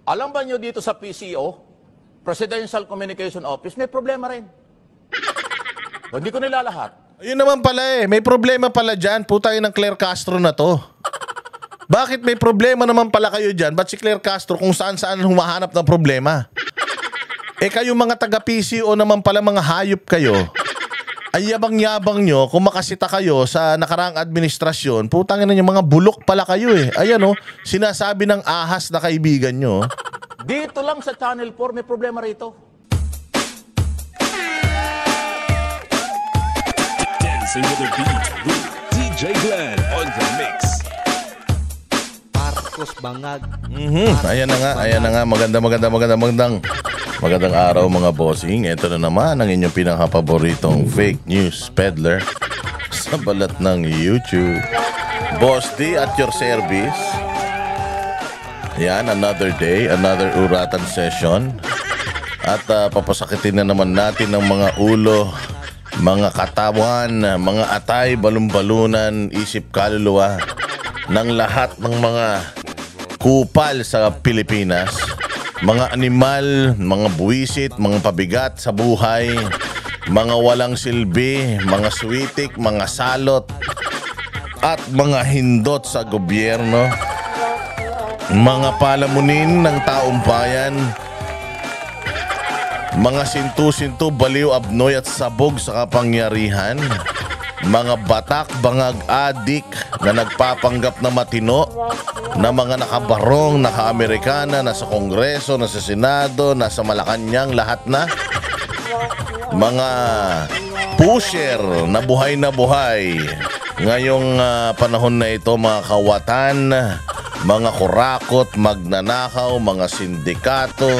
Alam ba nyo dito sa PCO, Presidential Communication Office, may problema rin. Hindi ko nilalahat. Yun naman pala eh. May problema pala dyan. Putay ng Claire Castro na to. Bakit may problema naman pala kayo dyan? Ba't si Claire Castro kung saan-saan humahanap ng problema? Eh kayo mga taga-PCO naman pala, mga hayop kayo. Ay yabang-yabang nyo, kung makasita kayo sa nakaraang administrasyon, putangin na nyo, mga bulok pala kayo eh. Ayan o, sinasabi ng ahas na kaibigan nyo. Dito lang sa Channel 4, may problema rito. Dancing with the beat with DJ Glenn on the mix. Marcos Bangag. Ayan na nga, magandang araw mga bossing. Ito na naman ang inyong pinakapaboritong fake news peddler sa balat ng YouTube. Boss D at your service. Yan, another day, another uratan session. At papasakitin na naman natin ng mga ulo, mga katawan, mga atay, balumbalunan, isip, kaluluwa ng lahat ng mga kupal sa Pilipinas. Mga animal, mga buwisit, mga pabigat sa buhay, mga walang silbi, mga switik, mga salot, at mga hindot sa gobyerno, mga palamunin ng taong bayan, mga sintu-sintu, baliw, abnoy at sabog sa kapangyarihan, mga batak, bangag, adik na nagpapanggap na matino, na mga nakabarong, naka-Amerikana, nasa Kongreso, nasa Senado, nasa Malacanang, lahat na. Mga pusher na buhay ngayong panahon na ito, mga kawatan, mga kurakot, magnanakaw, mga sindikato,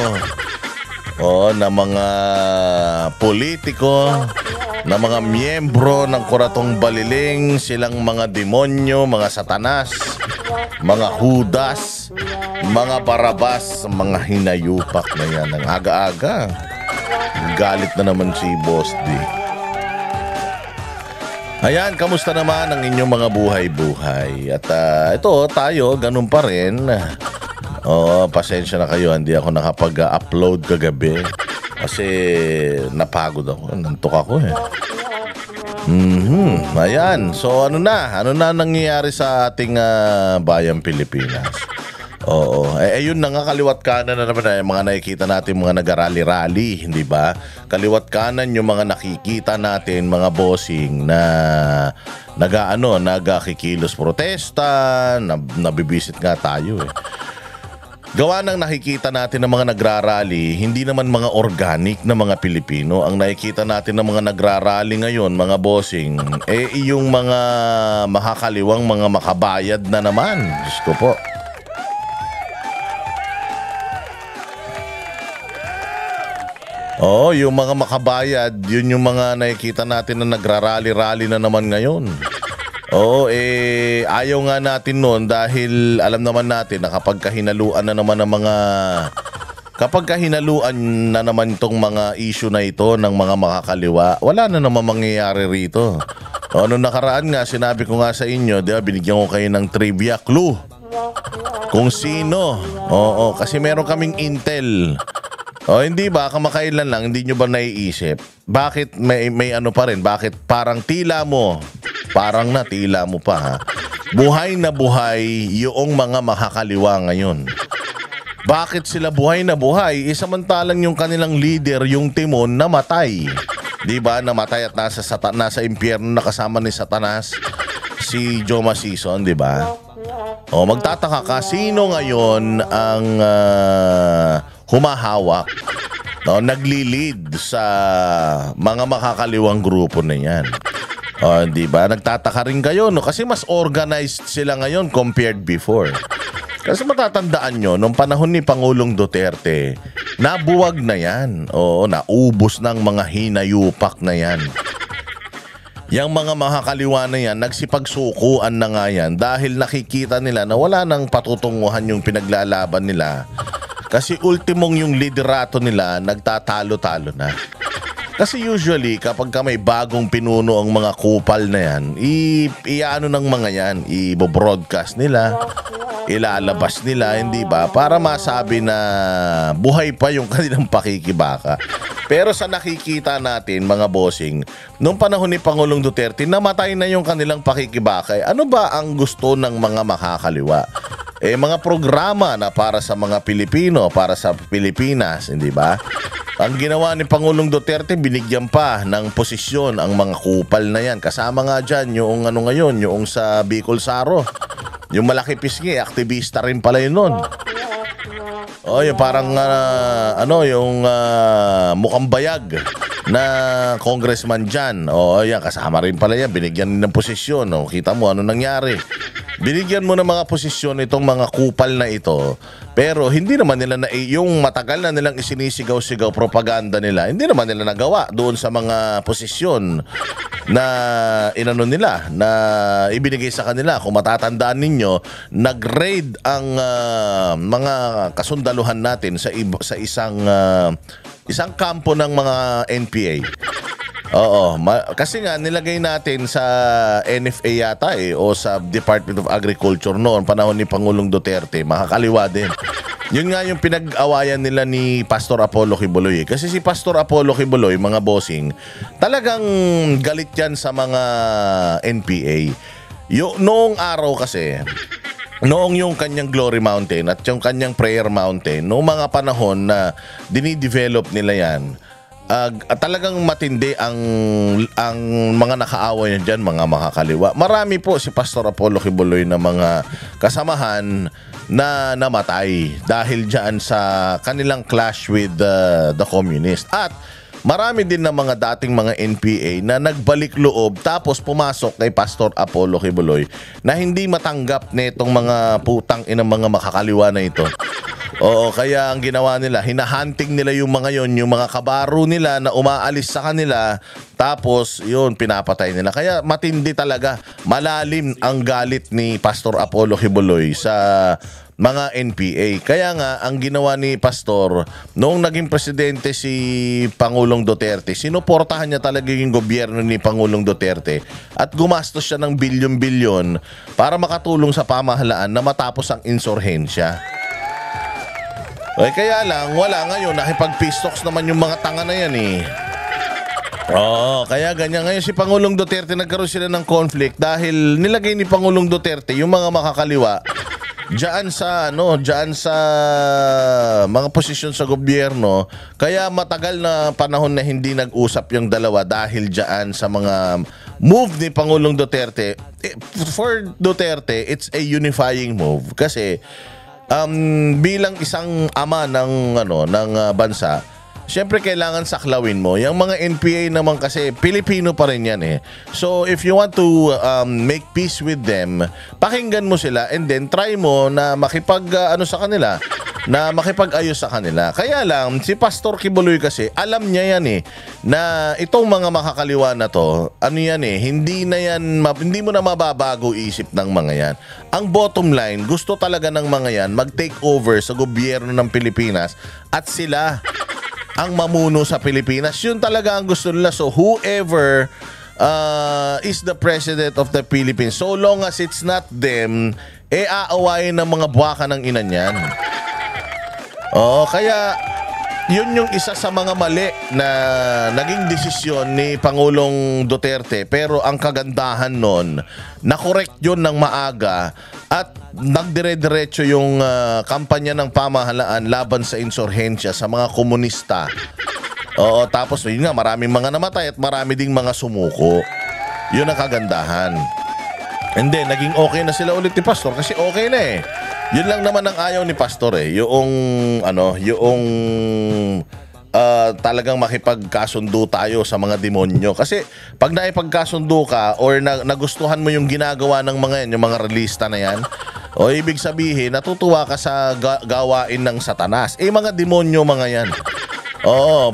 na mga politiko, na mga miyembro ng kuratong baliling, silang mga demonyo, mga satanas, mga Judas, mga Barabas, mga hinayupak na yan. Ang aga-aga, galit na naman si Boss D. Ayan, kamusta naman ang inyong mga buhay-buhay? At ito, tayo, ganun pa rin. Pasensya na kayo, hindi ako nakapag-upload kagabi. Kasi napagod ako, nantok ako eh. Ayan, so ano na nangyayari sa ating bayang Pilipinas? Ayun na nga, kaliwat kanan na naman mga nakikita natin, mga nag-rally-rally, hindi ba? Kaliwat kanan yung mga nakikita natin, mga bossing na nagakikilos protesta, nabibisit nga tayo eh. Gawa ng nakikita natin ng mga nagrarally, hindi naman mga organic na mga Pilipino. Ang nakikita natin ng mga nagrarally ngayon, mga bossing, yung mga makakaliwang mga makabayad na naman. Diyos ko po. Yung mga makabayad, yun yung mga nakikita natin na nagrarally-rally na naman ngayon. Ayaw nga natin nun dahil alam naman natin na kapag kahinaluan na naman itong mga issue na ito ng mga makakaliwa, wala na naman mangyayari rito. Noong nakaraan nga, sinabi ko nga sa inyo, diba, binigyan ko kayo ng trivia clue kung sino. Kasi meron kaming intel. Hindi ba, kamakailan lang, hindi nyo ba naiisip? Bakit may ano pa rin? Bakit parang tila mo pa ha? Buhay na buhay yung mga makakaliwa ngayon. Bakit sila buhay na buhay? Samantalang yung kanilang leader, yung Timon, namatay. Di ba? Namatay at nasa impyerno na kasama ni Satanas, si Joma Sison, di ba? Magtataka ka, sino ngayon ang humahawak, nagli-lead sa mga makakaliwang grupo na yan? Di ba? Nagtataka rin kayo, no? Kasi mas organized sila ngayon compared before. Kasi matatandaan nyo, nung panahon ni Pangulong Duterte, nabuwag na yan. Naubos ng mga hinayupak na yan. Yang mga makakaliwa na yan, nagsipagsukuan na nga yan dahil nakikita nila na wala nang patutunguhan yung pinaglalaban nila. Kasi ultimong yung liderato nila, nagtatalo-talo na. Kasi usually, kapag ka may bagong pinuno ang mga kupal na yan, iaano ng mga yan, i-broadcast nila, ilalabas nila, hindi ba? Para masabi na buhay pa yung kanilang pakikibaka. Pero sa nakikita natin, mga bossing, nung panahon ni Pangulong Duterte, namatay na yung kanilang pakikibaka. Ano ba ang gusto ng mga makakaliwa? Mga programa na para sa mga Pilipino, para sa Pilipinas, hindi ba? Ang ginawa ni Pangulong Duterte, binigyan pa ng posisyon ang mga kupal na yan. Kasama nga dyan yung ano ngayon, yung sa Bicol Saro. Yung malaki pisngi, aktivista rin pala yun nun. Yung parang yung mukhang bayag na congressman dyan. Yan, kasama rin pala yan. Binigyan ng posisyon. Kita mo ano nangyari. Binigyan mo ng mga posisyon itong mga kupal na ito. Pero hindi naman nila yung matagal na nilang isinisigaw-sigaw propaganda nila, hindi naman nila nagawa doon sa mga posisyon na inano nila, na ibinigay sa kanila. Kung matatandaan ninyo, nag-raid ang mga kasundaluhan natin sa isang kampo ng mga NPA. Kasi nga nilagay natin sa NFA yata o sa Department of Agriculture noon, panahon ni Pangulong Duterte, makakaliwa din. Yun nga yung pinag-awayan nila ni Pastor Apollo Kibuloy. Kasi si Pastor Apollo Kibuloy, mga bossing, talagang galit yan sa mga NPA. Noong araw kasi, noong yung kanyang Glory Mountain at yung kanyang Prayer Mountain, noong mga panahon na dinidevelop nila yan, talagang matindi ang mga nakaaway niya dyan, mga makakaliwa. Marami po si Pastor Apollo Kibuloy na mga kasamahan na namatay dahil dyan sa kanilang clash with the communist. At marami din na mga dating mga NPA na nagbalik loob tapos pumasok kay Pastor Apollo Kibuloy na hindi matanggap nitong mga putang inang mga makakaliwa na ito. Kaya ang ginawa nila, hinahunting nila yung mga yung mga kabaro nila na umaalis sa kanila, tapos yun, pinapatay nila. Kaya matindi talaga, malalim ang galit ni Pastor Apollo Kibuloy sa mga NPA. Kaya nga, ang ginawa ni Pastor, noong naging presidente si Pangulong Duterte, sinuportahan niya talaga yung gobyerno ni Pangulong Duterte at gumastos siya ng bilyon-bilyon para makatulong sa pamahalaan na matapos ang insurhensya. Kaya lang, wala ngayon. Nakipag-pistoks naman yung mga tanga na yan eh. Kaya ganyan. Ngayon si Pangulong Duterte, nagkaroon sila ng conflict dahil nilagay ni Pangulong Duterte yung mga makakaliwa diyan sa mga posisyon sa gobyerno. Kaya matagal na panahon na hindi nag-usap yung dalawa dahil diyan sa mga move ni Pangulong Duterte. For Duterte, it's a unifying move kasi bilang isang ama ng bansa, syempre kailangan saklawin mo. Yung mga NPA naman kasi Pilipino pa rin yan eh. So if you want to make peace with them, pakinggan mo sila and then try mo na makipag-ayos sa kanila. Kaya lang si Pastor Kibuloy kasi alam niya yan eh na itong mga makakaliwa na to, hindi mo na mababago isip ng mga yan. Ang bottom line, gusto talaga ng mga yan mag-take over sa gobyerno ng Pilipinas at sila ang mamuno sa Pilipinas. Yun talaga ang gusto nila. So whoever is the president of the Philippines, so long as it's not them, aawayin ng mga buwaka ng ina niyan. Kaya yun yung isa sa mga mali na naging desisyon ni Pangulong Duterte. Pero ang kagandahan nun, na-correct yun ng maaga at nagdire-diretso yung kampanya ng pamahalaan laban sa insurhensya sa mga komunista. Tapos yun nga, maraming mga namatay at marami ding mga sumuko. Yun ang kagandahan. And then, naging okay na sila ulit ni Pastor kasi okay na eh. Yun lang naman ang ayaw ni Pastor eh. Talagang makipagkasundo tayo sa mga demonyo. Kasi pag naipagkasundo ka or nagustuhan mo yung ginagawa ng mga yan, yung mga relista na yan, ibig sabihin, natutuwa ka sa gawain ng Satanas. Mga demonyo mga yan.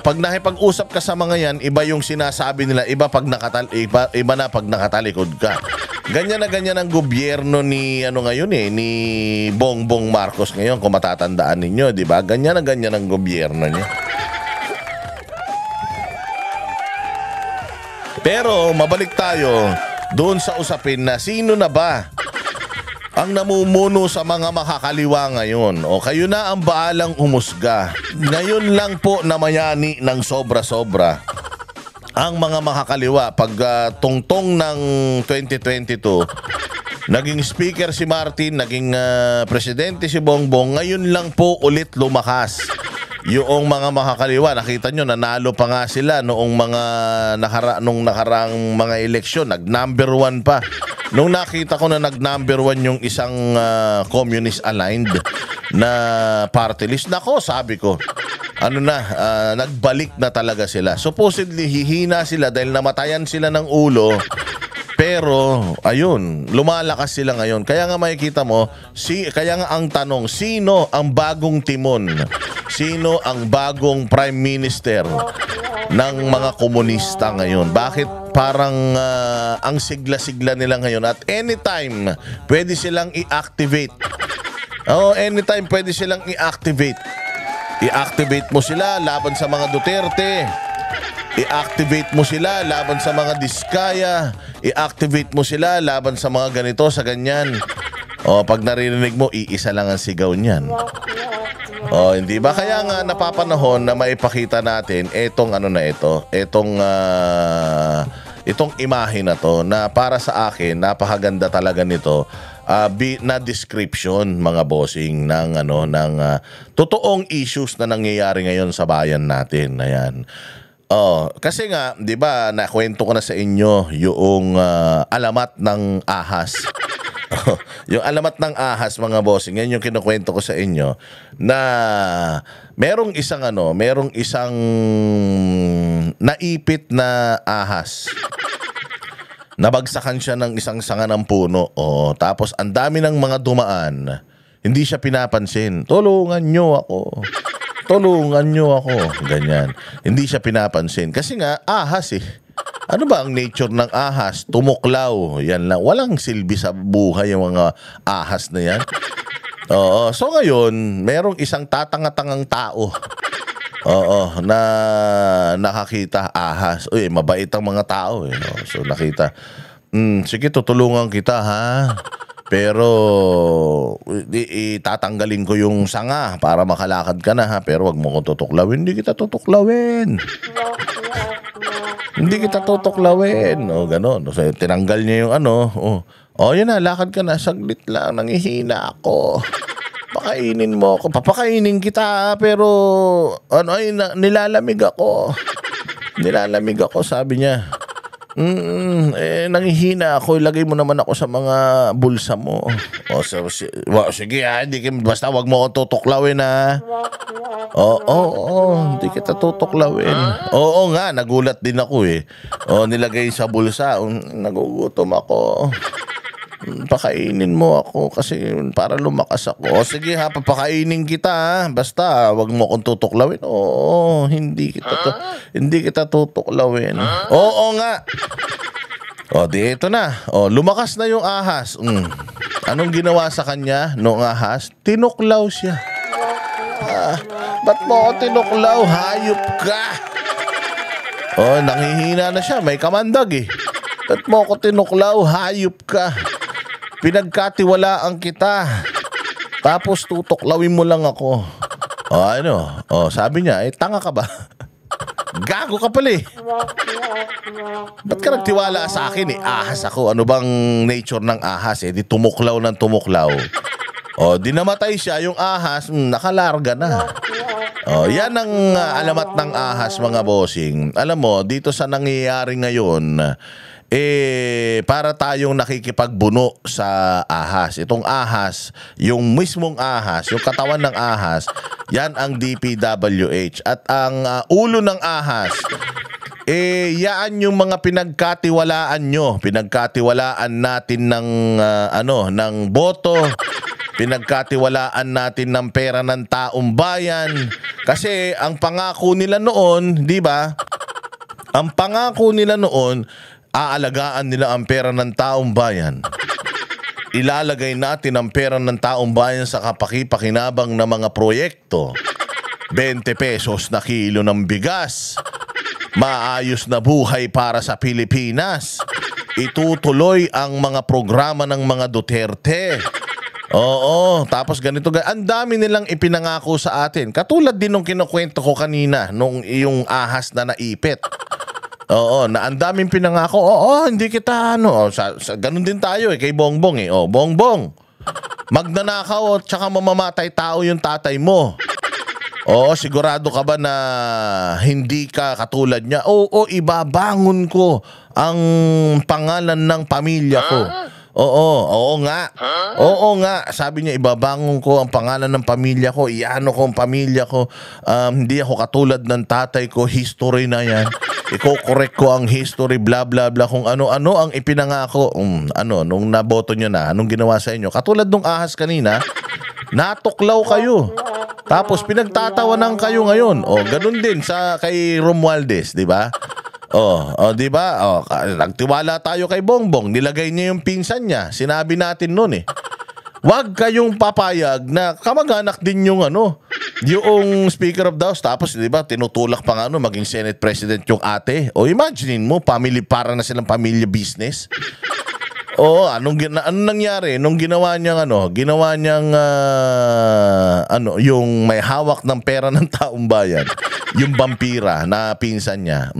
Pag nakipag-usap ka sa mga yan, iba yung sinasabi nila, iba na pag nakatalikod ka. Ganyan na ganyan ang gobyerno ni ni Bongbong Marcos ngayon, kung matatandaan ninyo, 'di ba? Ganyan na ganyan ang gobyerno niya. Pero mabalik tayo doon sa usapin na sino na ba ang namumuno sa mga makakaliwa ngayon. O kayo na ang baalang umusga. Ngayon lang po namayani ng sobra-sobra ang mga makakaliwa pag tungtong ng 2022. Naging speaker si Martin, naging presidente si Bongbong. Ngayon lang po ulit lumakas yung mga makakaliwa. Nakita nyo, nanalo pa nga sila noong nung nakaraang mga eleksyon. Nag-number 1 pa. Nung nakita ko na nag-number 1 yung isang communist-aligned na party list, nako, sabi ko, nagbalik na talaga sila. Supposedly, hihina sila dahil namatayan sila ng ulo. Pero, ayun, lumalakas sila ngayon. Kaya nga makikita mo, kaya nga ang tanong, sino ang bagong timon? Sino ang bagong prime minister ng mga komunista ngayon? Bakit parang ang sigla-sigla nila ngayon? At anytime, pwede silang i-activate. Anytime pwede silang i-activate. I-activate mo sila laban sa mga Duterte. I-activate mo sila laban sa mga Diskaya. I-activate mo sila laban sa mga ganito, sa ganyan. Pag naririnig mo, iisa lang ang sigaw niyan. Hindi ba? Kaya nga napapanahon na maipakita natin itong itong imahe na to na para sa akin, napakaganda talaga nito. Na description, mga bossing, ng totoong issues na nangyayari ngayon sa bayan natin. Ayan. Kasi nga, 'di ba, nakwento ko na sa inyo yung alamat ng ahas. Yung alamat ng ahas, mga bossing, yan yung kinukwento ko sa inyo na merong isang naipit na ahas. Nabagsakan siya ng isang sanga ng puno. Tapos ang dami ng mga dumaan. Hindi siya pinapansin. Tulungan nyo ako. Ganyan. Hindi siya pinapansin. Kasi nga, ahas eh. Ano ba ang nature ng ahas? Tumuklaw. Yan lang. Walang silbi sa buhay yung mga ahas na yan. So ngayon, merong isang tatanga-tangang tao. Na nakakita ahas. Uy, mabait ang mga tao eh. So nakita. Sige, tutulungan kita ha. Pero itatanggalin ko yung sanga para makalakad ka na ha. Pero wag mo ko tutuklawin. Hindi kita tutuklawin. Ganon. So, tinanggal niya yung yun na, lakad ka na. Saglit lang, nangihina ako. Pakainin mo ako. Papakainin kita pero nilalamig ako. Sabi niya. Nangihina ako. Ilagay mo naman ako sa mga bulsa mo. Sige ha, basta wag mo ako tutuklawin ha. Hindi kita tutuklawin. Oo nga, nagulat din ako eh. Nilagay sa bulsa. Nagugutom ako. Pakainin mo ako kasi para lumakas ako. Sige ha, papakainin kita ha. Basta wag mo akong tutuklawin. Hindi kita tutuklawin. Oo nga. Di ito na. Lumakas na yung ahas. Anong ginawa sa kanya nung ahas? Tinuklaw siya. Ba't mo ako tinuklaw? Hayop ka. Nanghihina na siya. May kamandag eh. Ba't mo ako tinuklaw? Hayop ka. Pinagkatiwalaan kita. Tapos tutuklawin mo lang ako. Sabi niya, tanga ka ba? Gago ka pala eh. Ba't ka nagtiwala sa akin eh? Ahas ako. Ano bang nature ng ahas eh? Di tumuklaw ng tumuklaw. Di namatay siya. Yung ahas, nakalarga na. Yan ang alamat ng ahas, mga bossing. Alam mo, dito sa nangyayari ngayon, para tayong nakikipagbuno sa ahas. Itong ahas, yung mismong ahas, yung katawan ng ahas, yan ang DPWH. At ang ulo ng ahas, yan yung mga pinagkatiwalaan nyo. Pinagkatiwalaan natin ng boto. Pinagkatiwalaan natin ng pera ng taong bayan. Kasi ang pangako nila noon, di ba? Ang pangako nila noon, aalagaan nila ang pera ng taong bayan. Ilalagay natin ang pera ng taong bayan sa kapaki-pakinabang na mga proyekto. 20 pesos na kilo ng bigas. maayos na buhay para sa Pilipinas. Itutuloy ang mga programa ng mga Duterte. Oo, tapos ganito, ang dami nilang ipinangako sa atin. Katulad din nung kinukwento ko kanina, nung yung ahas na naipit. Oo, na ang daming pinangako. Oo, hindi kita ano. Ganun din tayo kay Bongbong eh. Oh, Bongbong, magnanakaw at saka mamamatay tao yung tatay mo. Oo, sigurado ka ba na hindi ka katulad niya? Oo, ibabangon ko ang pangalan ng pamilya ko. Oo nga. Oo nga. Sabi niya, ibabangon ko ang pangalan ng pamilya ko. Iano ko ang pamilya ko. Hindi ako katulad ng tatay ko. History na yan. Iko-correct ko ang history, bla bla bla. Kung ano-ano ang ipinangako. Nung naboto nyo na, anong ginawa sa inyo? Katulad nung ahas kanina, natuklaw kayo. Tapos pinagtatawanan kayo ngayon. O, ganun din sa kay Romualdez, di ba? Di ba? Nagtiwala tayo kay Bongbong. Nilagay niya yung pinsan niya. Sinabi natin noon eh. Huwag kayong papayag na kamag-anak din yung yung Speaker of the House. Tapos, di ba, tinutulak pa nga maging Senate President yung ate. O, imaginein mo, family, para na silang pamilya business. Anong nangyari nung ginawa niyang yung may hawak ng pera ng taong bayan, yung vampira na pinsan niya.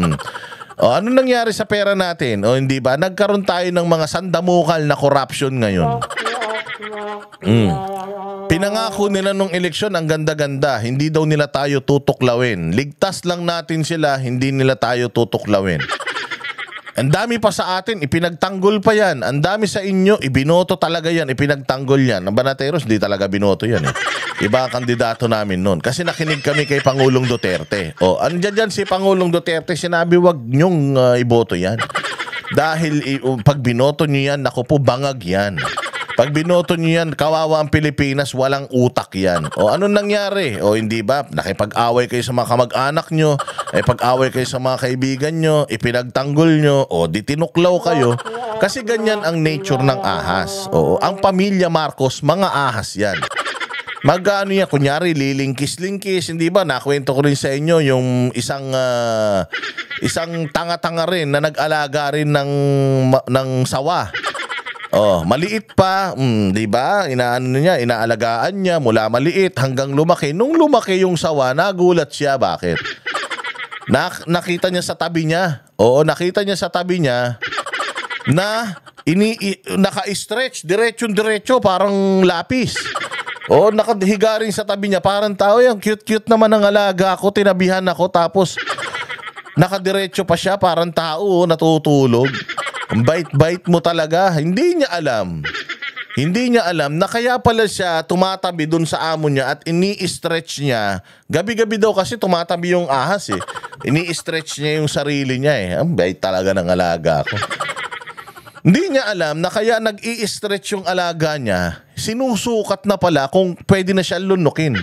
Anong nangyari sa pera natin? Hindi ba? Nagkaroon tayo ng mga sandamukal na corruption ngayon. Pinangako nila nung eleksyon ang ganda-ganda. Hindi daw nila tayo tutuklawin. Ligtas lang natin sila, hindi nila tayo tutuklawin. Ang dami pa sa atin, ipinagtanggol pa yan. Ang dami sa inyo, ibinoto talaga yan, ipinagtanggol yan. Ang Banateros, di talaga binoto yan eh. Iba ang kandidato namin noon. Kasi nakinig kami kay Pangulong Duterte. Andyan dyan si Pangulong Duterte, sinabi wag nyong iboto yan. Dahil pag binoto nyo yan, naku po, bangag yan. Pag binoto nyo yan, kawawa ang Pilipinas, walang utak yan. Anong nangyari? Hindi ba? Nakipag-away kayo sa mga kamag-anak nyo, pag-away kayo sa mga kaibigan nyo, ipinagtanggol nyo, di tinuklaw kayo. Kasi ganyan ang nature ng ahas. Ang pamilya Marcos, mga ahas yan. Mag-ano yan, kunyari, lilingkis-lingkis, hindi ba? Nakwento ko rin sa inyo yung isang tanga-tanga rin na nag-alaga rin ng sawa. Maliit pa, 'di ba? Inaalagaan niya mula maliit hanggang lumaki. Nung lumaki yung sawa, nagulat siya, bakit? Nakita niya sa tabi niya. Nakita niya sa tabi niya na naka-stretch, diretso parang lapis. Nakahiga rin sa tabi niya, parang tao yan. Cute-cute naman ang alaga ko, tinabihan ako, tapos nakadiretso pa siya, parang tao, natutulog. Ang bait-bait mo talaga. Hindi niya alam na kaya pala siya tumatabi dun sa amo niya at ini-stretch niya. Gabi-gabi daw kasi tumatabi yung ahas eh. Ini-stretch niya yung sarili niya eh. Ang bait talaga ng alaga ko. Hindi niya alam na kaya nag-i-stretch yung alaga niya. Sinusukat na pala kung pwede na siya lunukin.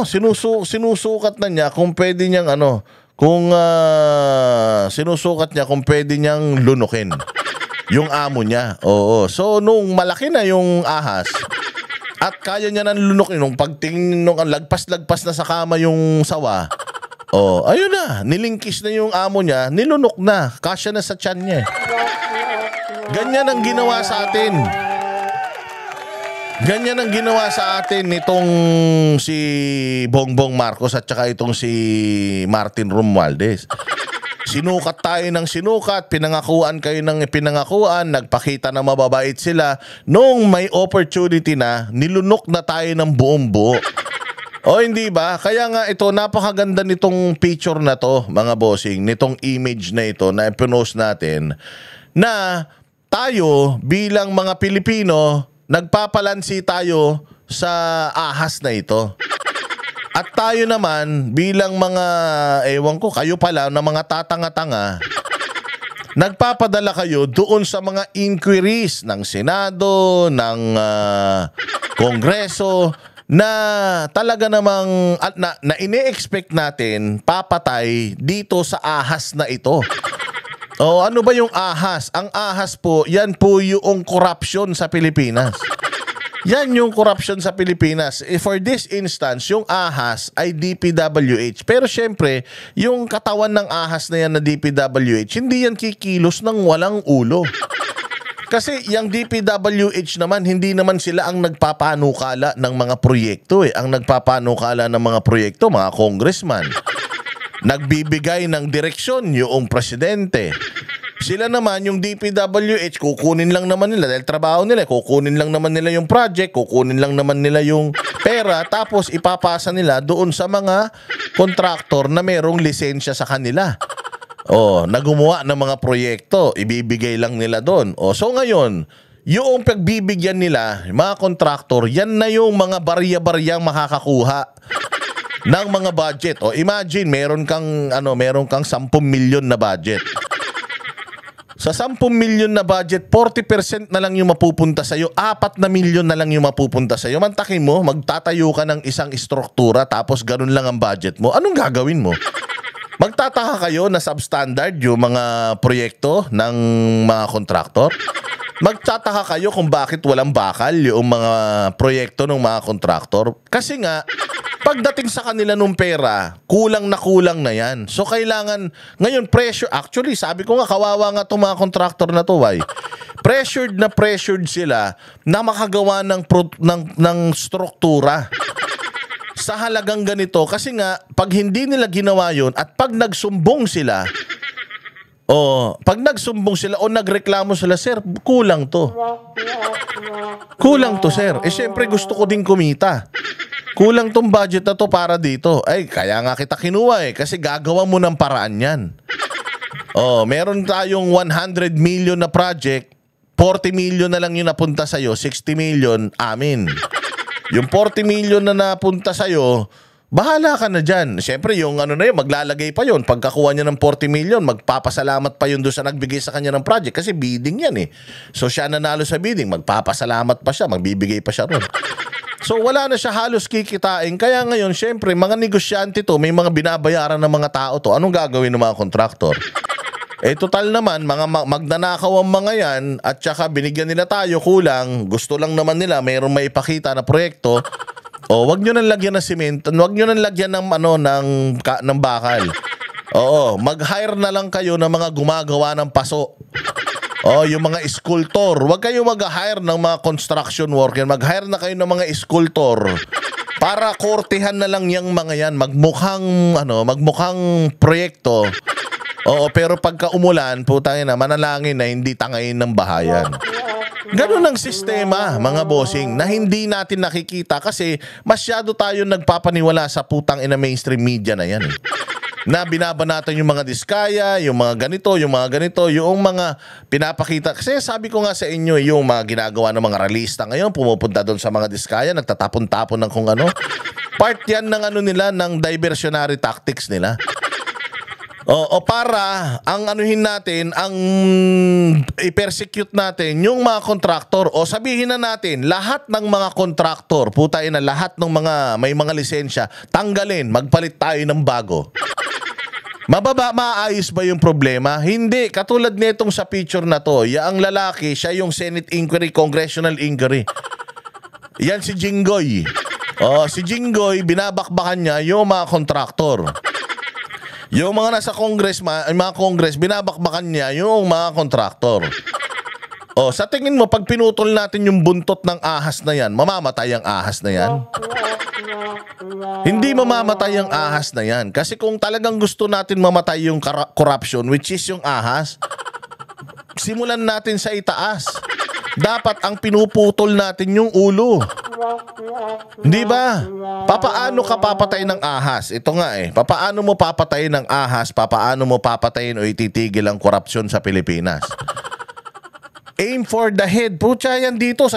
Sinusukat na niya kung pwede niyang sinusukat niya kung pwede niyang lunukin yung amo niya. So nung malaki na yung ahas at kaya niya nang lunukin, nung pagtingin nung lagpas-lagpas na sa kama yung sawa, ayun na, nilingkis na yung amo niya, nilunok na, kasya na sa tiyan niya. Ganyan ang ginawa sa atin. Ganyan ang ginawa sa atin nitong si Bongbong Marcos at saka itong si Martin Romualdez. Sinukat tayo ng sinukat, pinangakuan kayo ng pinangakuan, nagpakita na mababait sila. Nung may opportunity na, nilunok na tayo ng buong buo. Hindi ba? Kaya nga ito, napakaganda nitong picture na to, mga bossing, nitong image na ito na ipinost natin, na tayo bilang mga Pilipino, nagpapalansi tayo sa ahas na ito. At tayo naman bilang mga, ewan ko, kayo pala na mga tatanga-tanga, nagpapadala kayo doon sa mga inquiries ng Senado, ng Kongreso, na talaga namang na ine-expect natin papatay dito sa ahas na ito. Ano ba yung ahas? Ang ahas po, yan po yung corruption sa Pilipinas. Yan yung corruption sa Pilipinas. For this instance, yung ahas ay DPWH. Pero syempre, yung katawan ng ahas na yan na DPWH, hindi yan kikilos ng walang ulo. Kasi yung DPWH naman, hindi naman sila ang nagpapanukala ng mga proyekto. Ang nagpapanukala ng mga proyekto, mga congressman. Nagbibigay ng direksyon yung presidente. Sila naman, yung DPWH, kukunin lang naman nila dahil trabaho nila. Kukunin lang naman nila yung project, kukunin lang naman nila yung pera, tapos ipapasa nila doon sa mga kontraktor na merong lisensya sa kanila. Na gumawa ng mga proyekto, ibibigay lang nila doon. So ngayon, yung pagbibigyan nila, mga kontraktor, yan na yung mga barya-baryang makakakuha ng mga budget. Imagine, meron kang 10 milyon na budget. Sa 10 milyon na budget, 40% na lang yung mapupunta sa'yo, 4 na milyon na lang yung mapupunta sa'yo. Mantakin mo, magtatayo ka ng isang istruktura tapos ganun lang ang budget mo. Anong gagawin mo? Magtataka kayo na substandard yung mga proyekto ng mga kontraktor? Magtataka kayo kung bakit walang bakal yung mga proyekto ng mga kontraktor? Kasi nga, pagdating sa kanila nung pera, kulang na yan. So kailangan, ngayon pressure, actually sabi ko nga, kawawa nga itong mga kontraktor na to, pressured sila na makagawa ng struktura sa halagang ganito. Kasi nga, pag hindi nila ginawa yun at pag nagsumbong sila, o nagreklamo sila, sir, kulang to. Kulang to, sir. Siyempre gusto ko din kumita. Kulang tong budget na to para dito. Kaya nga kita kinuha kasi gagawa mo ng paraan yan. Meron tayong 100 million na project, 40 million na lang yung napunta sa'yo, 60 million, amin. Yung 40 million na napunta sa'yo, bahala ka na dyan. Siyempre, yung maglalagay pa yun. Pagkakuha niya ng 40 million, magpapasalamat pa yun doon sa nagbigay sa kanya ng project. Kasi bidding yan So, siya nanalo sa bidding. Magpapasalamat pa siya. Magbibigay pa siya ron. So, wala na siya halos kikitain. Kaya ngayon, siyempre, mga negosyante to, may mga binabayaran ng mga tao to. Anong gagawin ng mga kontraktor? Total naman, mga magnanakaw ang mga yan at saka binigyan nila tayo kulang. Gusto lang naman nila, mayroong may ipakita na proyekto. Wag nyo nang lagyan ng simento, wag nyo nang lagyan ng bakal. Mag-hire na lang kayo ng mga gumagawa ng paso. Yung mga sculptor. Wag kayo mag-hire ng mga construction worker. Mag-hire na kayo ng mga sculptor para kortehan na lang yung mga yan. Magmukhang proyekto. Pero pagka umulan, putangin na, manalangin na hindi tangayin ng bahayan. Ganun ang sistema, mga bossing, na hindi natin nakikita kasi masyado tayo nagpapaniwala sa putang ina mainstream media na yan. Na binabanatan yung mga diskaya, yung mga ganito, yung mga pinapakita. Kasi sabi ko nga sa inyo, yung mga ginagawa ng mga realista ngayon, pumupunta doon sa mga diskaya, nagtatapon-tapon ng kung ano. Part yan ng nila, ng diversionary tactics nila. Para ang anuhin natin, ang i-persecute natin yung mga kontraktor. Sabihin na natin, lahat ng mga kontraktor, lahat ng mga may mga lisensya, tanggalin, magpalit tayo ng bago. Maayos ba yung problema? Hindi. Katulad nitong sa picture na to, ang lalaki, siya yung Senate inquiry, Congressional inquiry. Yan si Jinggoy. Si Jinggoy, binabakbakan niya yung mga kontraktor. Yung mga nasa Congress, binabakbakan niya yung mga kontraktor. Sa tingin mo, pag pinutol natin yung buntot ng ahas na yan, mamamatay ang ahas na yan? Hindi mamamatay ang ahas na yan. Kasi kung talagang gusto natin mamatay yung corruption, which is yung ahas, simulan natin sa itaas. Dapat ang pinuputol natin yung ulo. Di ba? Papaano ka papatay ng ahas? Ito nga papaano mo papatayin ng ahas? Papaano mo papatayin o ititigil ang korupsyon sa Pilipinas? Aim for the head. Pucha yan dito sa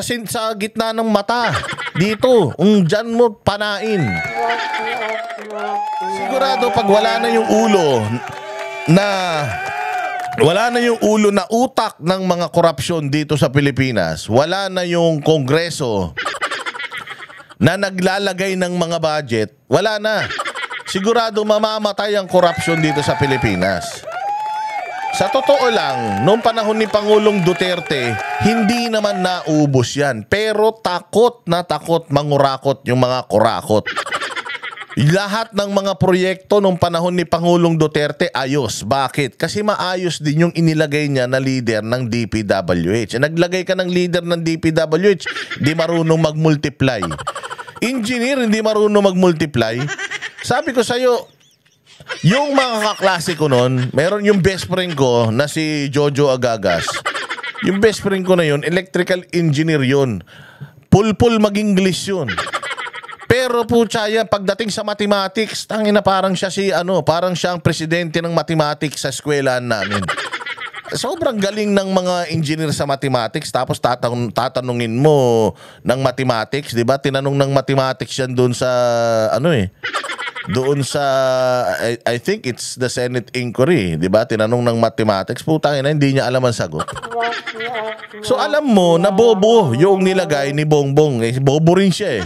gitna ng mata. Dito. Dyan mo panain. Sigurado pag wala na yung ulo na utak ng mga korupsyon dito sa Pilipinas, wala na yung Kongreso na naglalagay ng mga budget, wala na. Sigurado mamamatay ang korupsyon dito sa Pilipinas. Sa totoo lang, noong panahon ni Pangulong Duterte, hindi naman naubos yan. Pero takot na takot mangurakot yung mga kurakot. Lahat ng mga proyekto noong panahon ni Pangulong Duterte ayos. Bakit? Kasi maayos din yung inilagay niya na leader ng DPWH. Naglagay ka ng leader ng DPWH, di marunong mag-multiply. Engineer, hindi marunong mag-multiply. Sabi ko sa'yo, yung mga kaklase ko nun, meron yung best friend ko na si Jojo Agagas. Yung best friend ko na yun, electrical engineer yun. Pulpul mag-English yun. Pero po yan, pagdating sa mathematics, tangina parang siya parang siya ang presidente ng mathematics sa eskwelahan namin. Sobrang galing ng mga engineer sa mathematics, tapos tatanungin mo ng mathematics, 'di ba? Tinanong ng mathematics yan doon sa doon sa I think it's the Senate inquiry, 'di ba? Tinanong ng mathematics, putang ina, hindi niya alam ang sagot. So alam mo na bobo yung nilagay ni Bongbong, bobo rin siya eh.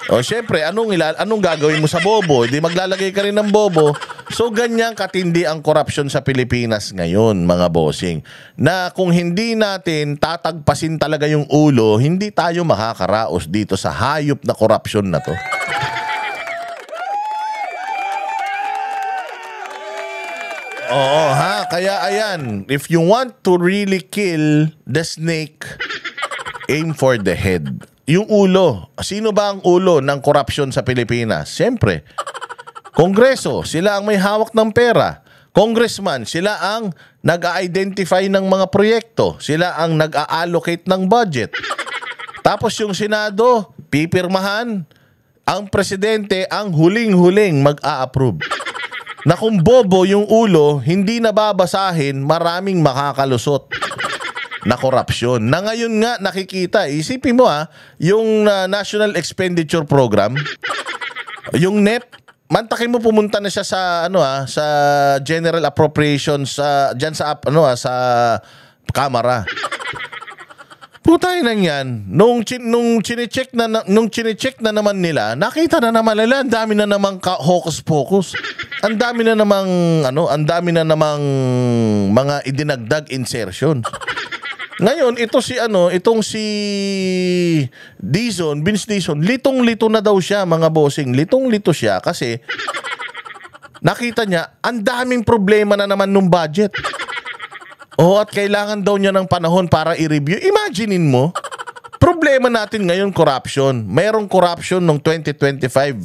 O syempre, anong gagawin mo sa bobo? Hindi maglalagay ka rin ng bobo. So ganyan katindi ang korupsyon sa Pilipinas ngayon, mga bossing. Na kung hindi natin tatagpasin talaga yung ulo, hindi tayo makakaraos dito sa hayop na korupsyon na to. Oo ha, kaya ayan, if you want to really kill the snake, aim for the head. Yung ulo. Sino ba ang ulo ng korupsyon sa Pilipinas? Siyempre, Kongreso, sila ang may hawak ng pera. Congressman, sila ang nag-a-identify ng mga proyekto. Sila ang nag-a-allocate ng budget. Tapos yung Senado, pipirmahan. Ang presidente ang huling-huling mag-a-approve. Na kung bobo yung ulo, hindi nababasahin, maraming makakalusot na korupsyon. Na ngayon nga nakikita, isipin mo yung National Expenditure Program, yung NEP, mantakin mo pumunta na siya sa sa General Appropriations diyan sa sa Kamara. Putay nang yan. Nung chine-check na naman nila, nakita na naman nila, ang dami na namang hocus-pocus. Ang dami na namang mga idinagdag insertion. Ngayon, itong si Dizon, Vince Dizon, litong-lito na daw siya, mga bossing. Litong-lito siya kasi nakita niya, ang daming problema na naman nung budget. At kailangan daw niya ng panahon para i-review. Imaginein mo, problema natin ngayon, corruption. Mayroong corruption noong 2025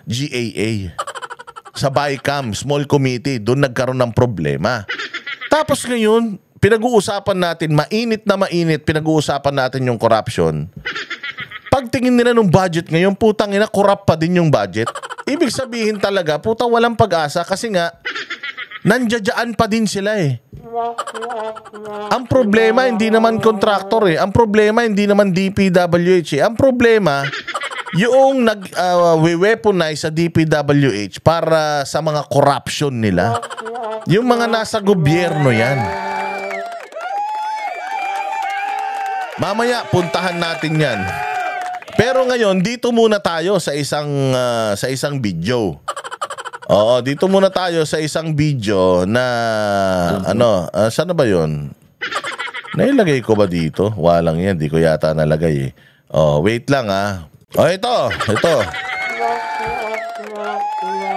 GAA. Sa BICAM, Small Committee, doon nagkaroon ng problema. Tapos ngayon, pinag-uusapan natin, pinag-uusapan natin yung corruption. Pagtingin nila ng budget ngayon, putang ina, corrupt pa din yung budget. Ibig sabihin talaga, putang walang pag-asa kasi nga, nandiyadyaan pa din sila eh. Ang problema, hindi naman contractor eh. Ang problema, hindi naman DPWH eh. Ang problema, yung nag-weaponize sa DPWH para sa mga corruption nila. Yung mga nasa gobyerno yan. Mamaya, puntahan natin yan. Pero ngayon, dito muna tayo sa isang video. Oo, dito muna tayo sa isang video na, saan na ba yun? Nailagay ko ba dito? Walang yan, di ko yata nalagay eh. Wait lang ito.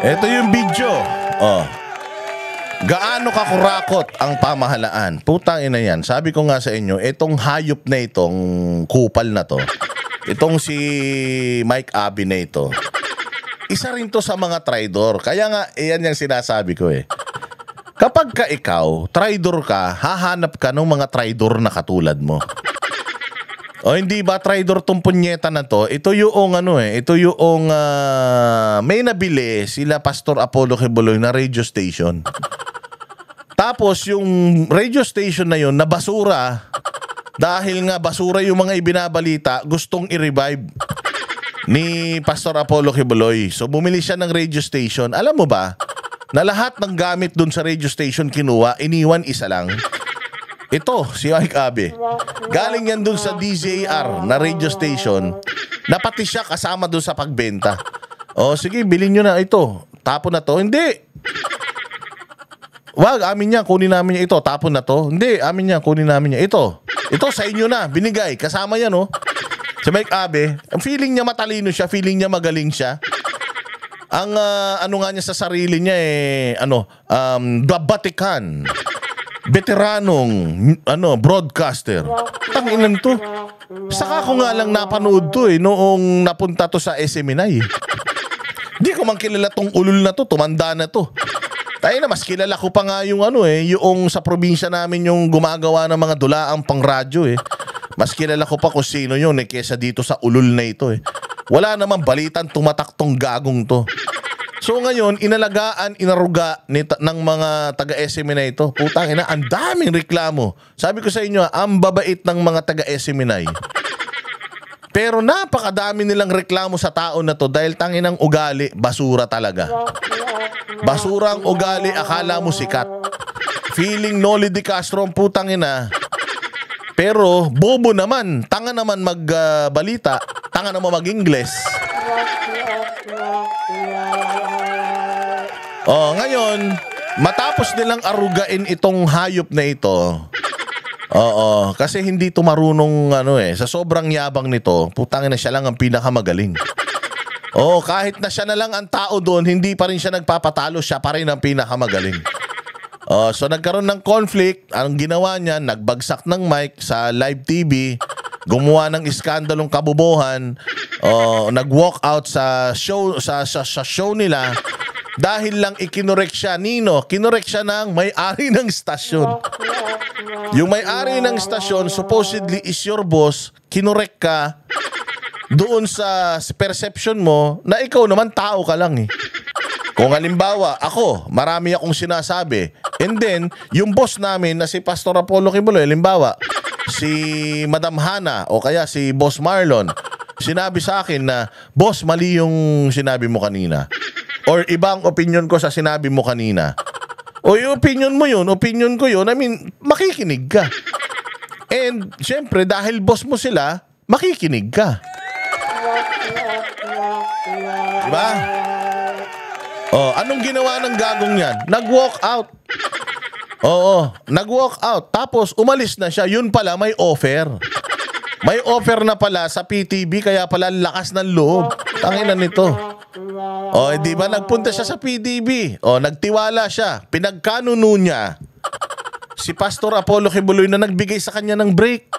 Ito yung video. Gaano kakurakot ang pamahalaan? Putang ina yan. Sabi ko nga sa inyo, itong hayop na itong kupal na to, itong si Mike Abe na ito, isa rin to sa mga traidor. Kaya nga, iyan yung sinasabi ko eh. Kapag ka ikaw, traidor ka, hahanap ka ng mga traidor na katulad mo. O hindi ba traidor tong punyeta na to? Ito yung may nabili sila Pastor Apollo Quiboloy na radio station. Tapos yung radio station na yun na basura, dahil nga basura yung mga ibinabalita, gustong i-revive ni Pastor Apollo Quiboloy. So bumili siya ng radio station. Alam mo ba na lahat ng gamit dun sa radio station kinuha, iniwan isa lang? Ito, si Mike Abe. Galing yan dun sa DZR na radio station, na pati siya kasama dun sa pagbenta. Sige, bilhin nyo na ito. Tapo na to. Hindi. wag, amin niya, kunin namin niya ito, tapon na to. Hindi, amin niya, kunin namin niya ito. Ito sa inyo na, binigay, kasama yan, oh. Si Mike Abe, ang feeling niya matalino siya, feeling niya magaling siya. Ang ano nga niya sa sarili niya babatikan, veteranong broadcaster. Tanginan to. Saka ko nga lang napanood to noong napunta to sa SMNI. Di ko man kilala tong ulul na to, tumanda na to. Tayo na, mas kilala ko pa nga yung yung sa probinsya namin yung gumagawa ng mga dulaang pang radyo Mas kilala ko pa kung sino yun kesa dito sa ulul na ito Wala namang balitan tumatak tong gagong to. So ngayon, inalagaan, inaruga ng mga taga-SME na ito. Putang ina, ang daming reklamo. Sabi ko sa inyo, ang babait ng mga taga-SME. Pero napakadami nilang reklamo sa tao na to dahil tanginang ugali, basura talaga. Basura ang ugali, akala mo sikat. Feeling Noli Di Castro ang putang ina. Pero bobo naman, tanga naman magbalita, tanga naman mag-Ingles. Ngayon, matapos nilang arugain itong hayop na ito. Kasi hindi ito marunong sa sobrang yabang nito, putangin na siya lang ang pinakamagaling. Kahit na siya na lang ang tao doon, hindi pa rin siya nagpapatalo, siya pa rin ang pinakamagaling. So nagkaroon ng conflict, ang ginawa niya, nagbagsak ng mic sa live TV, gumawa ng iskandalong kabubuhan, nag-walk out sa show sa show nila dahil lang ikinorek siya. Kinorek siya ng may-ari ng stasyon. Yung may-ari ng stasyon supposedly is your boss, kinorek ka doon sa perception mo na ikaw naman tao ka lang Kung halimbawa, ako, marami akong sinasabi. And then, yung boss namin na si Pastor Apollo Kibuloy, halimbawa, si Madam Hana o kaya si Boss Marlon, sinabi sa akin na, boss, mali yung sinabi mo kanina. Or ibang opinion ko sa sinabi mo kanina. O yung opinion mo yun, opinion ko yun, I mean, makikinig ka. And, syempre, dahil boss mo sila, makikinig ka. Diba? Anong ginawa ng gagong yan? Nag-walk out. Nag-walk out. Tapos, umalis na siya. Yun pala, may offer. May offer na pala sa PTV, kaya pala lakas ng loob. Tanginan nito. Di ba nagpunta siya sa PTV? Nagtiwala siya. Pinagkanuno niya si Pastor Apollo Kibuloy na nagbigay sa kanya ng break.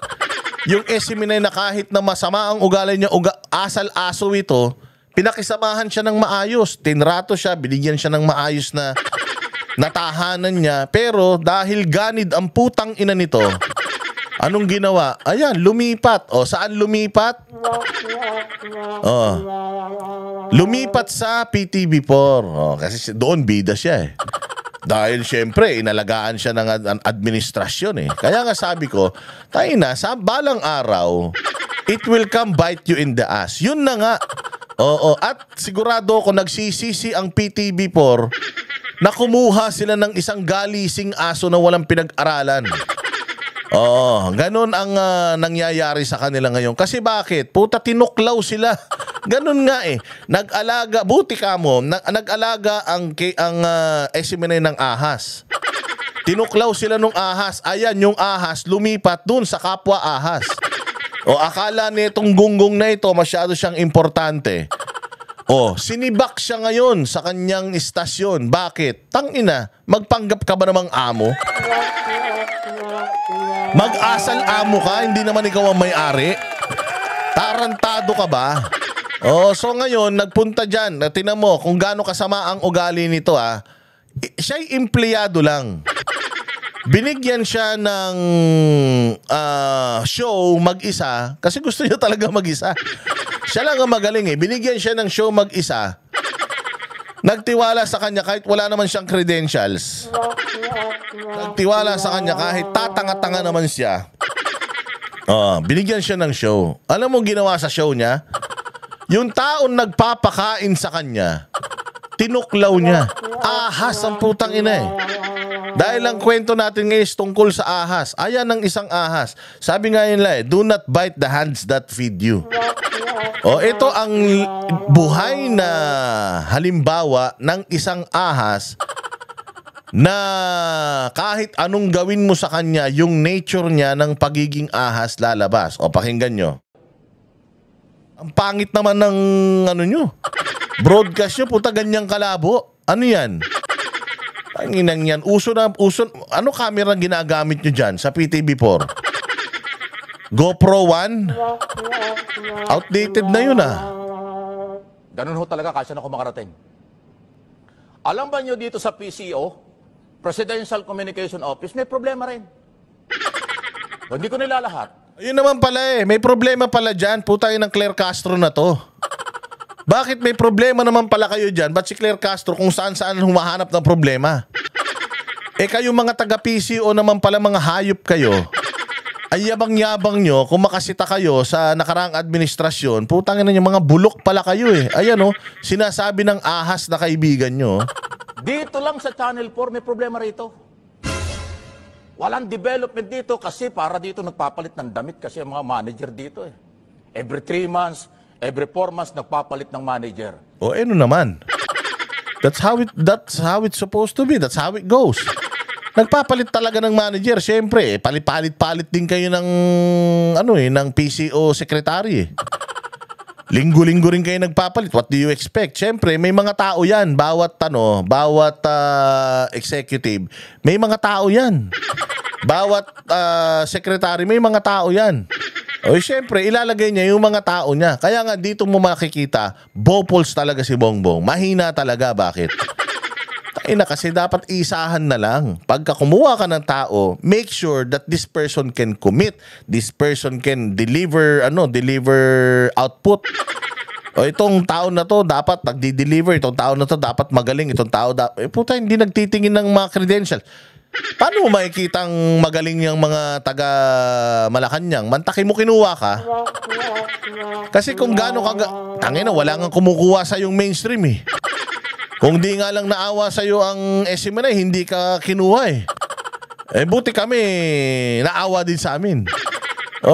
Yung SMNI na kahit na masama ang ugali niya, asal-aso ito, pinakisamahan siya ng maayos. Tinrato siya, binigyan siya ng maayos na natahanan niya. Pero dahil ganid ang putang ina nito, anong ginawa? Ayan, lumipat. Saan lumipat? Lumipat sa PTV4. Kasi doon bida siya Dahil syempre, inalagaan siya ng administrasyon Kaya nga sabi ko, tayo na, sa balang araw, it will come bite you in the ass. Yun na nga. At sigurado ako nagsisisi ang PTV4 na kumuha sila ng isang galising aso na walang pinag-aralan. Ganun ang nangyayari sa kanila ngayon. Kasi bakit? Puta, tinuklaw sila. Ganun nga Nag-alaga, buti ka mo, nag-alaga ang SMNI ng ahas. Tinuklaw sila ng ahas. Ayan, yung ahas lumipat dun sa kapwa ahas. Akala nitong gunggong na ito masyado siyang importante. Sinibak siya ngayon sa kanyang istasyon. Bakit? Tangina, magpanggap ka ba namang amo? Mag-asal amo ka, hindi naman ikaw ang may-ari. Tarantado ka ba? So ngayon, nagpunta dyan. Tingnan mo kung gaano kasama ang ugali nito Siya'y empleyado lang. Binigyan siya ng show mag-isa kasi gusto niya talaga mag-isa. Siya lang ang magaling Binigyan siya ng show mag-isa. Nagtiwala sa kanya kahit wala naman siyang credentials. Nagtiwala sa kanya kahit tatanga-tanga naman siya. Binigyan siya ng show. Alam mo ginawa sa show niya? Yung taon nagpapakain sa kanya, tinuklaw niya. Ahas ang putang ina Dahil ang kwento natin ngayon tungkol sa ahas. Ayan ang isang ahas. Sabi nga nila do not bite the hands that feed you. Ito ang buhay na halimbawa ng isang ahas na kahit anong gawin mo sa kanya, yung nature niya ng pagiging ahas lalabas. O pakinggan nyo. Ang pangit naman ng ano nyo. Broadcast nyo, puta ganyang kalabo. Ano yan? Ang inang yan. Uso. Ano camera ginagamit nyo dyan sa PTV4? GoPro 1? Outdated na yun ah. Ganun ho talaga kasi na makarating. Alam ba nyo dito sa PCO, Presidential Communication Office, may problema rin. Hindi ko nilalahat. Ayun naman pala eh. May problema pala dyan. Puta yun ng Claire Castro na to. Bakit may problema naman pala kayo dyan? Ba't si Claire Castro kung saan-saan humahanap ng problema? Eh kayo mga taga-PCO naman pala mga hayop kayo. Ay yabang-yabang nyo, kung makasita kayo sa nakaraang administrasyon, putangin na nyo, mga bulok pala kayo eh. Ayan o, sinasabi ng ahas na kaibigan nyo. Dito lang sa Channel 4 may problema rito. Walang development dito kasi para dito nagpapalit ng damit kasi ang mga manager dito eh. Every 3 months, every 4 months nagpapalit ng manager. O ano naman? That's how it's supposed to be. That's how it goes. Nagpapalit talaga ng manager. Siyempre, palit-palit din kayo ng ng PCO secretary eh. Linggo-linggo rin kayo nagpapalit. What do you expect? Siyempre, may mga tao 'yan. Bawat executive, may mga tao 'yan. Bawat secretary, may mga tao 'yan. O siyempre, ilalagay niya yung mga tao niya. Kaya nga dito mo makikita, bopols talaga si Bongbong. Mahina talaga. Bakit? Ina kasi dapat isahan na lang. Pagka kumuha ka ng tao, make sure that this person can commit. This person can deliver output. O itong tao na to dapat nagdi-deliver, itong tao na to dapat magaling, itong tao puta hindi nagtitingin ng mga credentials. Paano mo makikita ang magaling yung mga taga Malacanang? Mantaki mo kinuha ka. Kasi kung gaano ka tangina wala nga kumukuha sa yung mainstream eh. Kung di nga lang naawa sa'yo ang SMNI, hindi ka kinuha eh. Eh buti kami, naawa din sa amin.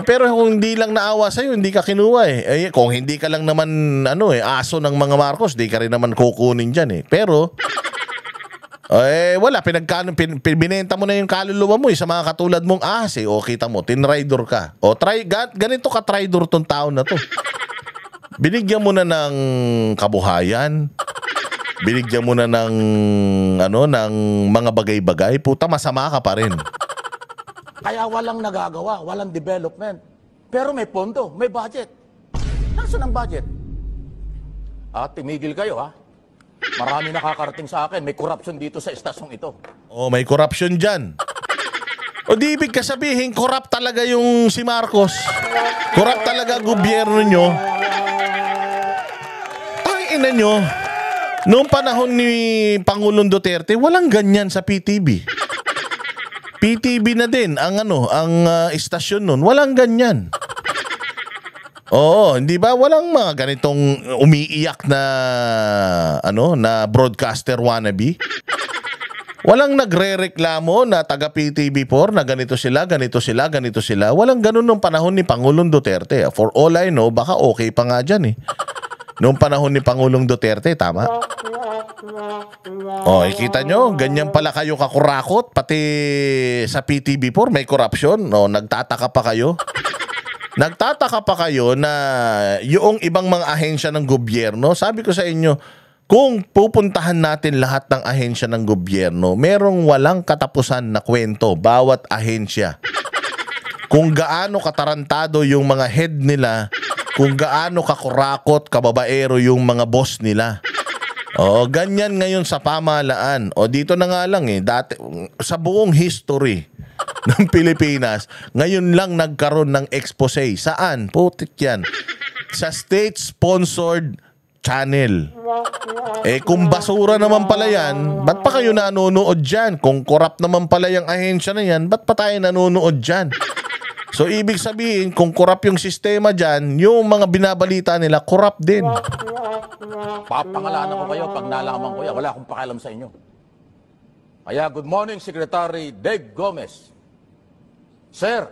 Pero kung hindi lang naawa sa'yo, hindi ka kinuha eh. Kung hindi ka lang naman aso ng mga Marcos, di ka rin naman kukunin dyan eh. Pero, wala, binenta mo na yung kaluluwa mo sa mga katulad mong ahas eh. O kita mo, tinrider ka. O ganito ka traidor tong tao na to. Binigyan mo na ng kabuhayan. Binigyan mo na ng mga bagay-bagay, puta masama ka pa rin. Kaya walang nagagawa, walang development. Pero may pondo, may budget. Nasaan ang budget? Tumigil kayo ha. Marami nakakarating sa akin, may corruption dito sa estasyong ito. May corruption dyan. O di ibig kasabihin, corrupt talaga yung si Marcos. Corrupt talaga gobyerno nyo. Tangina nyo. Noong panahon ni Pangulong Duterte, walang ganyan sa PTV. PTV na din ang istasyon noon, walang ganyan. Oo, hindi ba walang mga ganitong umiiyak na na broadcaster wannabe? Walang nagrereklamo na taga PTV4 na ganito sila. Walang ganun nung panahon ni Pangulong Duterte. For all I know, baka okay pa nga dyan eh. Noong panahon ni Pangulong Duterte, tama? Ikita nyo, ganyan pala kayo kakurakot, pati sa PTV4 may corruption. Nagtataka pa kayo? Nagtataka pa kayo na yung ibang mga ahensya ng gobyerno, sabi ko sa inyo, kung pupuntahan natin lahat ng ahensya ng gobyerno, merong walang katapusan na kwento, bawat ahensya. Kung gaano katarantado yung mga head nila, kung gaano kakurakot, kababaero yung mga boss nila. Ganyan ngayon sa pamahalaan. Dito na nga lang dati, sa buong history ng Pilipinas, ngayon lang nagkaroon ng expose. Saan? Putik yan. Sa state-sponsored channel. Kung basura naman pala yan, ba't pa kayo nanonood dyan? Kung corrupt naman pala yung ahensya na yan, ba't pa tayo nanonood dyan? So, ibig sabihin, kung corrupt yung sistema dyan, yung mga binabalita nila, corrupt din. Papangalanan ko kayo pag nalaman ko yan. Wala akong pakialam sa inyo. Kaya, good morning, Secretary Dave Gomez. Sir,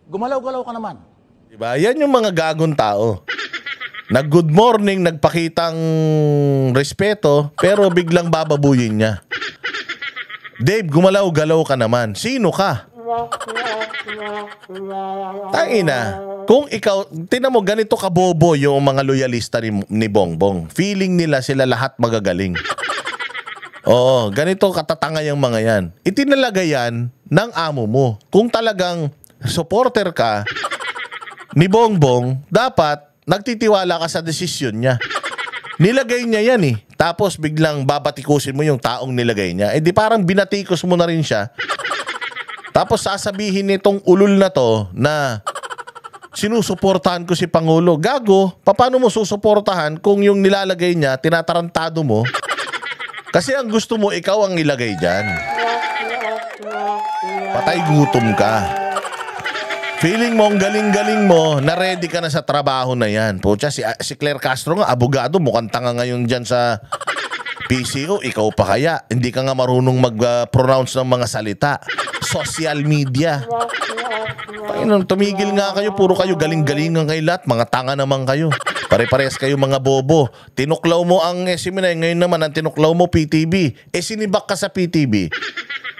gumalaw-galaw ka naman. Diba? Yan yung mga gagong tao. Nag-good morning, nagpakitang respeto, pero biglang bababuyin niya. Dave, gumalaw-galaw ka naman. Sino ka? Tangina. Kung ikaw, tinan mo, ganito kabobo yung mga loyalista ni Bongbong. Feeling nila sila lahat magagaling. Oo, ganito katatanga yung mga yan. Itinalaga yan ng amo mo. Kung talagang supporter ka ni Bongbong, dapat nagtitiwala ka sa desisyon niya. Nilagay niya yan eh. Tapos biglang babatikusin mo yung taong nilagay niya. Eh di parang binatikos mo na rin siya. Tapos sasabihin nitong ulol na to na sinusuportahan ko si Pangulo. Gago, paano mo susuportahan kung yung nilalagay niya, tinatarantado mo? Kasi ang gusto mo, ikaw ang ilagay dyan. Patay gutom ka. Feeling mo, ang galing-galing mo, na ready ka na sa trabaho na yan. Pucha, si Claire Castro nga, abogado, mukhang tanga ngayon dyan sa PCO. Ikaw pa kaya? Hindi ka nga marunong mag-pronounce ng mga salita. Social media. Tumigil nga kayo, puro kayo galing-galingan kayo lahat. Mga tanga naman kayo. Pare-pares kayo mga bobo. Tinuklaw mo ang SMNI, ngayon naman ang tinuklaw mo PTB. Sinibak ka sa PTB.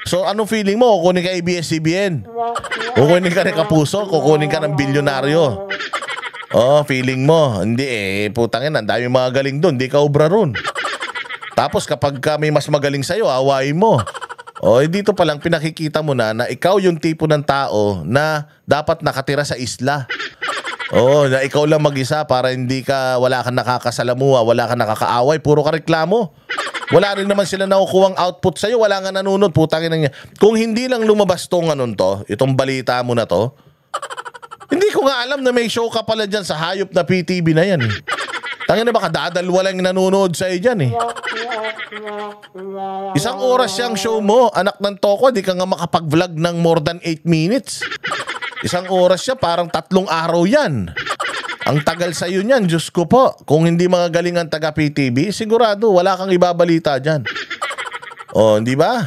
So anong feeling mo? Kukunin ka ABS-CBN? Kukunin ka ng Kapuso? Kukunin ka ng bilyonaryo? Oh, feeling mo. Hindi putangin, ang dami mga galing doon. Hindi ka obra ron. Tapos kapag may mas magaling sa'yo, awayin mo. Dito pa lang pinakikita mo na ikaw yung tipo ng tao na dapat nakatira sa isla. Na ikaw lang mag-isa para wala kang nakakasalamuha, wala kang nakakaaway, puro ka reklamo. Wala rin naman sila nakukuhang output sa'yo, wala nga nanunod, putangin na niya. Kung hindi lang lumabas itong balita mo na to, hindi ko nga alam na may show ka pala dyan sa hayop na PTV na yan. Tangin na baka dadalwa lang nanonood sa'yo dyan . Isang oras siyang show mo, anak ng toko, di ka nga makapag-vlog ng more than 8 minutes. Isang oras siya, parang 3 araw yan. Ang tagal sa'yo niyan, Diyos ko po. Kung hindi mga galing ang taga-PTV, sigurado wala kang ibabalita dyan. Hindi ba?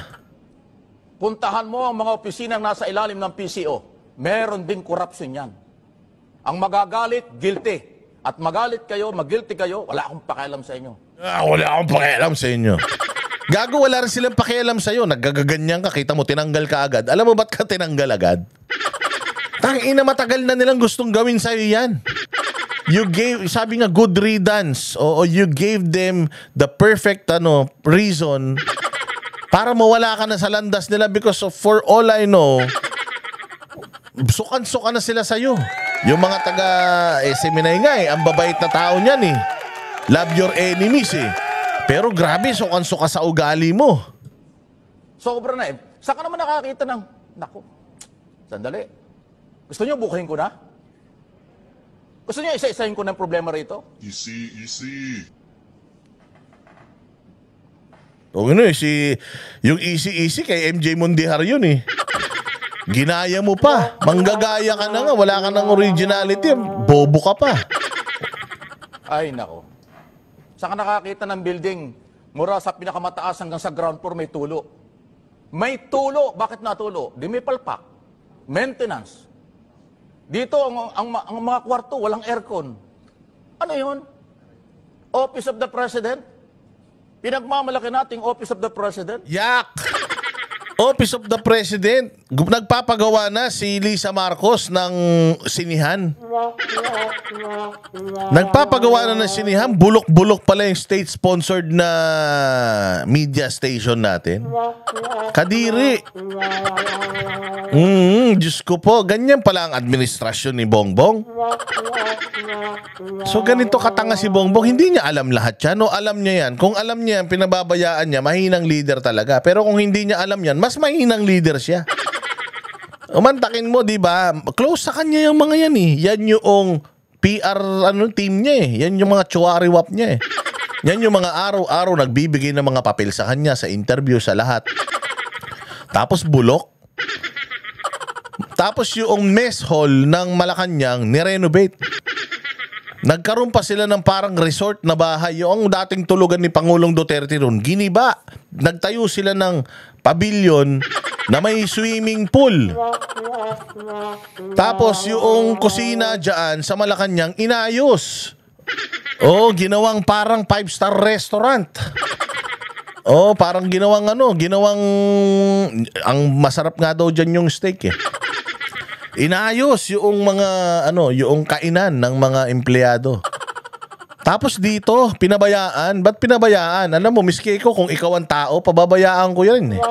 Puntahan mo ang mga opisinang nasa ilalim ng PCO. Meron din corruption yan. Ang magagalit, guilty. At magalit kayo, mag-guilty kayo, wala akong pakialam sa inyo. Wala akong pakialam sa inyo. Gago, wala rin silang pakialam sa'yo. Naggagaganyan ka, kita mo, tinanggal ka agad. Alam mo ba't ka tinanggal agad? Tangina, matagal na nilang gustong gawin sa'yo yan. Sabi nga, good riddance. You gave them the perfect reason para mawala ka na sa landas nila because for all I know, sukan-suka na sila sa'yo. Yung mga taga SMNI nga ang babait na tao niyan . Love your enemies . Pero grabe, sukan-suka sa ugali mo. Sobra na . Saan ka naman nakakita ng, naku, sandali. Gusto niyo bukahin ko na? Gusto niyo isa-isahin ko ng problema rito? Easy. Yung easy kay MJ Mondihar yun . Ginaya mo pa. Manggagaya ka na nga. Wala ka ng originality. Bobo ka pa. Ay, nako. Saan ka nakakita ng building mura sa pinakamataas hanggang sa ground floor may tulo? May tulo. Bakit natulo? Di may palpak. Maintenance. Dito, ang mga kwarto, walang aircon. Ano yun? Office of the President? Pinagmamalaki nating Office of the President? Yak! Office of the President, nagpapagawa na si Lisa Marcos ng sinihan. Nagpapagawa na ng sinihan, bulok-bulok pala yung state-sponsored na media station natin. Kadiri. Diyos ko po, ganyan pala ang administrasyon ni Bongbong. So ganito katanga si Bongbong, hindi niya alam lahat yan. O alam niya yan. Kung alam niya yan, pinababayaan niya, mahinang leader talaga. Pero kung hindi niya alam yan, mas mahinang leader siya. Umantakin mo, di ba? Close sa kanya yung mga yan . Yan yung PR team niya . Yan yung mga chuwariwap niya . Yan yung mga araw-araw nagbibigay ng mga papel sa kanya, sa interview, sa lahat. Tapos bulok. Tapos yung mess hall ng Malacanang nirenovate. Nagkaroon pa sila ng parang resort na bahay. Yung dating tulugan ni Pangulong Duterte ron, giniba. Nagtayo sila ng pavilion na may swimming pool. Tapos yung kusina dyan sa Malacanang inayos. Ginawang parang 5-star restaurant. Oh, parang ginawang ang masarap nga daw diyan yung steak eh. Inayos yung mga yung kainan ng mga empleyado. Tapos dito, pinabayaan. Ba't pinabayaan? Alam mo, miski ko, kung ikaw ang tao, pababayaan ko yan eh.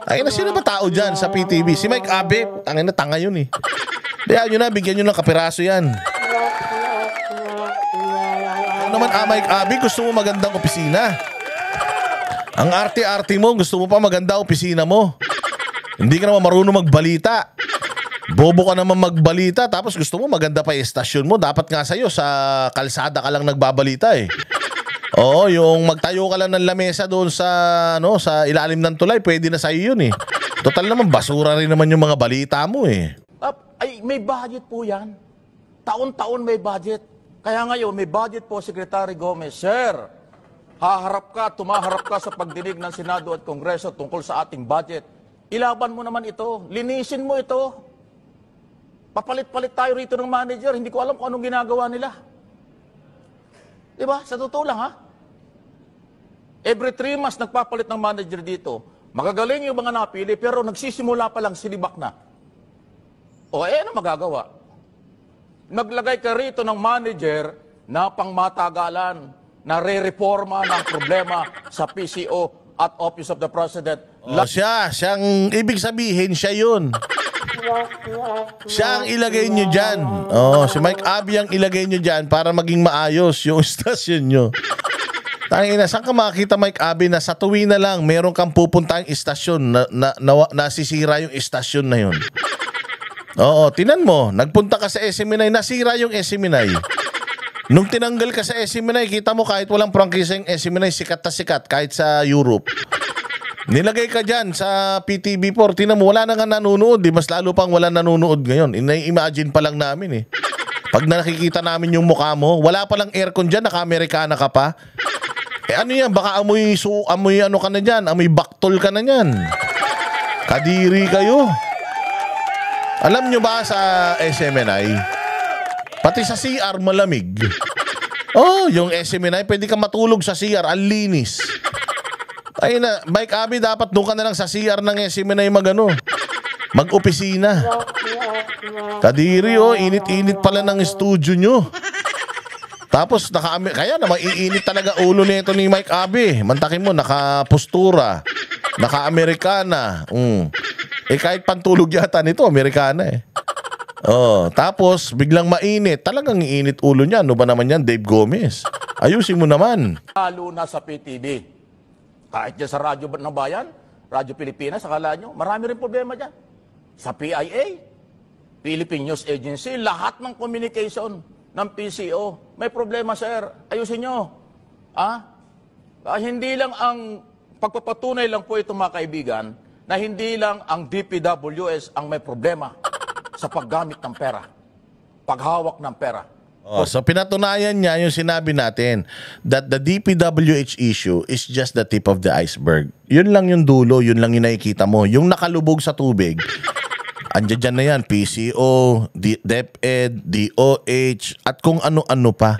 Ay, sino ba tao dyan sa PTV? Si Mike Abe, tanga yun eh. Kaya nyo na, bigyan nyo ng kapiraso yan. Ano naman, Mike Abe, gusto mo magandang opisina? Ang arte-arte mo, gusto mo pa maganda opisina mo. Hindi ka naman marunong magbalita. Bobo ka naman magbalita, tapos gusto mo maganda pa yung estasyon mo. Dapat nga sa'yo, sa kalsada ka lang nagbabalita eh. Oo, yung magtayo ka lang ng lamesa doon sa, sa ilalim ng tulay, pwede na sa'yo yun eh. Total naman, basura rin naman yung mga balita mo eh. Ay, may budget po yan. Taon-taon may budget. Kaya ngayon, may budget po, Secretary Gomez. Sir, tumaharap ka sa pagdinig ng Senado at Kongreso tungkol sa ating budget. Ilaban mo naman ito. Linisin mo ito. Papalit-palit tayo rito ng manager. Hindi ko alam kung anong ginagawa nila. Diba? Sa totoo lang, ha? Every 3 months nagpapalit ng manager dito. Magagaling yung mga napili, pero nagsisimula pa lang silibak na. Ano magagawa? Naglagay ka rito ng manager na pangmatagalan, na re-reforma ng problema sa PCO at Office of the President. Siyang ibig sabihin, siya yun. Siya ang ilagay nyo dyan. Si Mike Abe ang ilagay nyo dyan para maging maayos yung istasyon nyo. Tangina, saan ka makakita, Mike Abe, na sa tuwi na lang meron kang pupuntang istasyon na nasisira yung istasyon na yun? Oo, tinan mo, nagpunta ka sa SMNI, nasira yung SMNI. Nung tinanggal ka sa SMNI, kita mo kahit walang prangkisa yung SMNI, sikat na sikat kahit sa Europe. Nilagay ka dyan sa PTV4, tinan mo, wala na nga nanonood, mas lalo pang wala nanonood ngayon. Ina-imagine pa lang namin eh. Pag nakikita namin yung mukha mo, wala palang aircon dyan, naka-Amerikana ka pa. Ano yan, baka amoy ano ka na dyan, amoy baktol ka na dyan. Kadiri kayo. Alam nyo ba sa SMNI, pati sa CR malamig. Yung SMNI, pwede ka matulog sa CR, ang linis. Ay na, Mike Abe, dapat doon ka na lang sa CR ng SMNI mag-opisina. Kadiri, init-init pala ng studio nyo. Tapos, kaya na, maiinit talaga ulo nito ni Mike Abe. Mantakin mo, naka-postura, naka-Amerikana. Kahit pantulog yata nito, Amerikana eh. Tapos, biglang mainit. Talagang iinit ulo niya. Ano ba naman yan, Dave Gomez? Ayusin mo naman. Lalo na sa PTV. Kahit dyan sa Radyo ng Bayan, Radyo Pilipinas, akala nyo, marami rin problema dyan. Sa PIA, Philippine News Agency, lahat ng communication ng PCO, may problema, sir. Ayusin nyo. Hindi lang ang pagpapatunay lang po ito, mga kaibigan, na hindi lang ang DPWS ang may problema sa paggamit ng pera, paghawak ng pera. So pinatunayan niya yung sinabi natin that the DPWH issue is just the tip of the iceberg. Yun lang yung dulo, yun lang yung nakikita mo. Yung nakalubog sa tubig, andyan dyan na yan, PCO, DepEd, DOH, at kung ano-ano pa.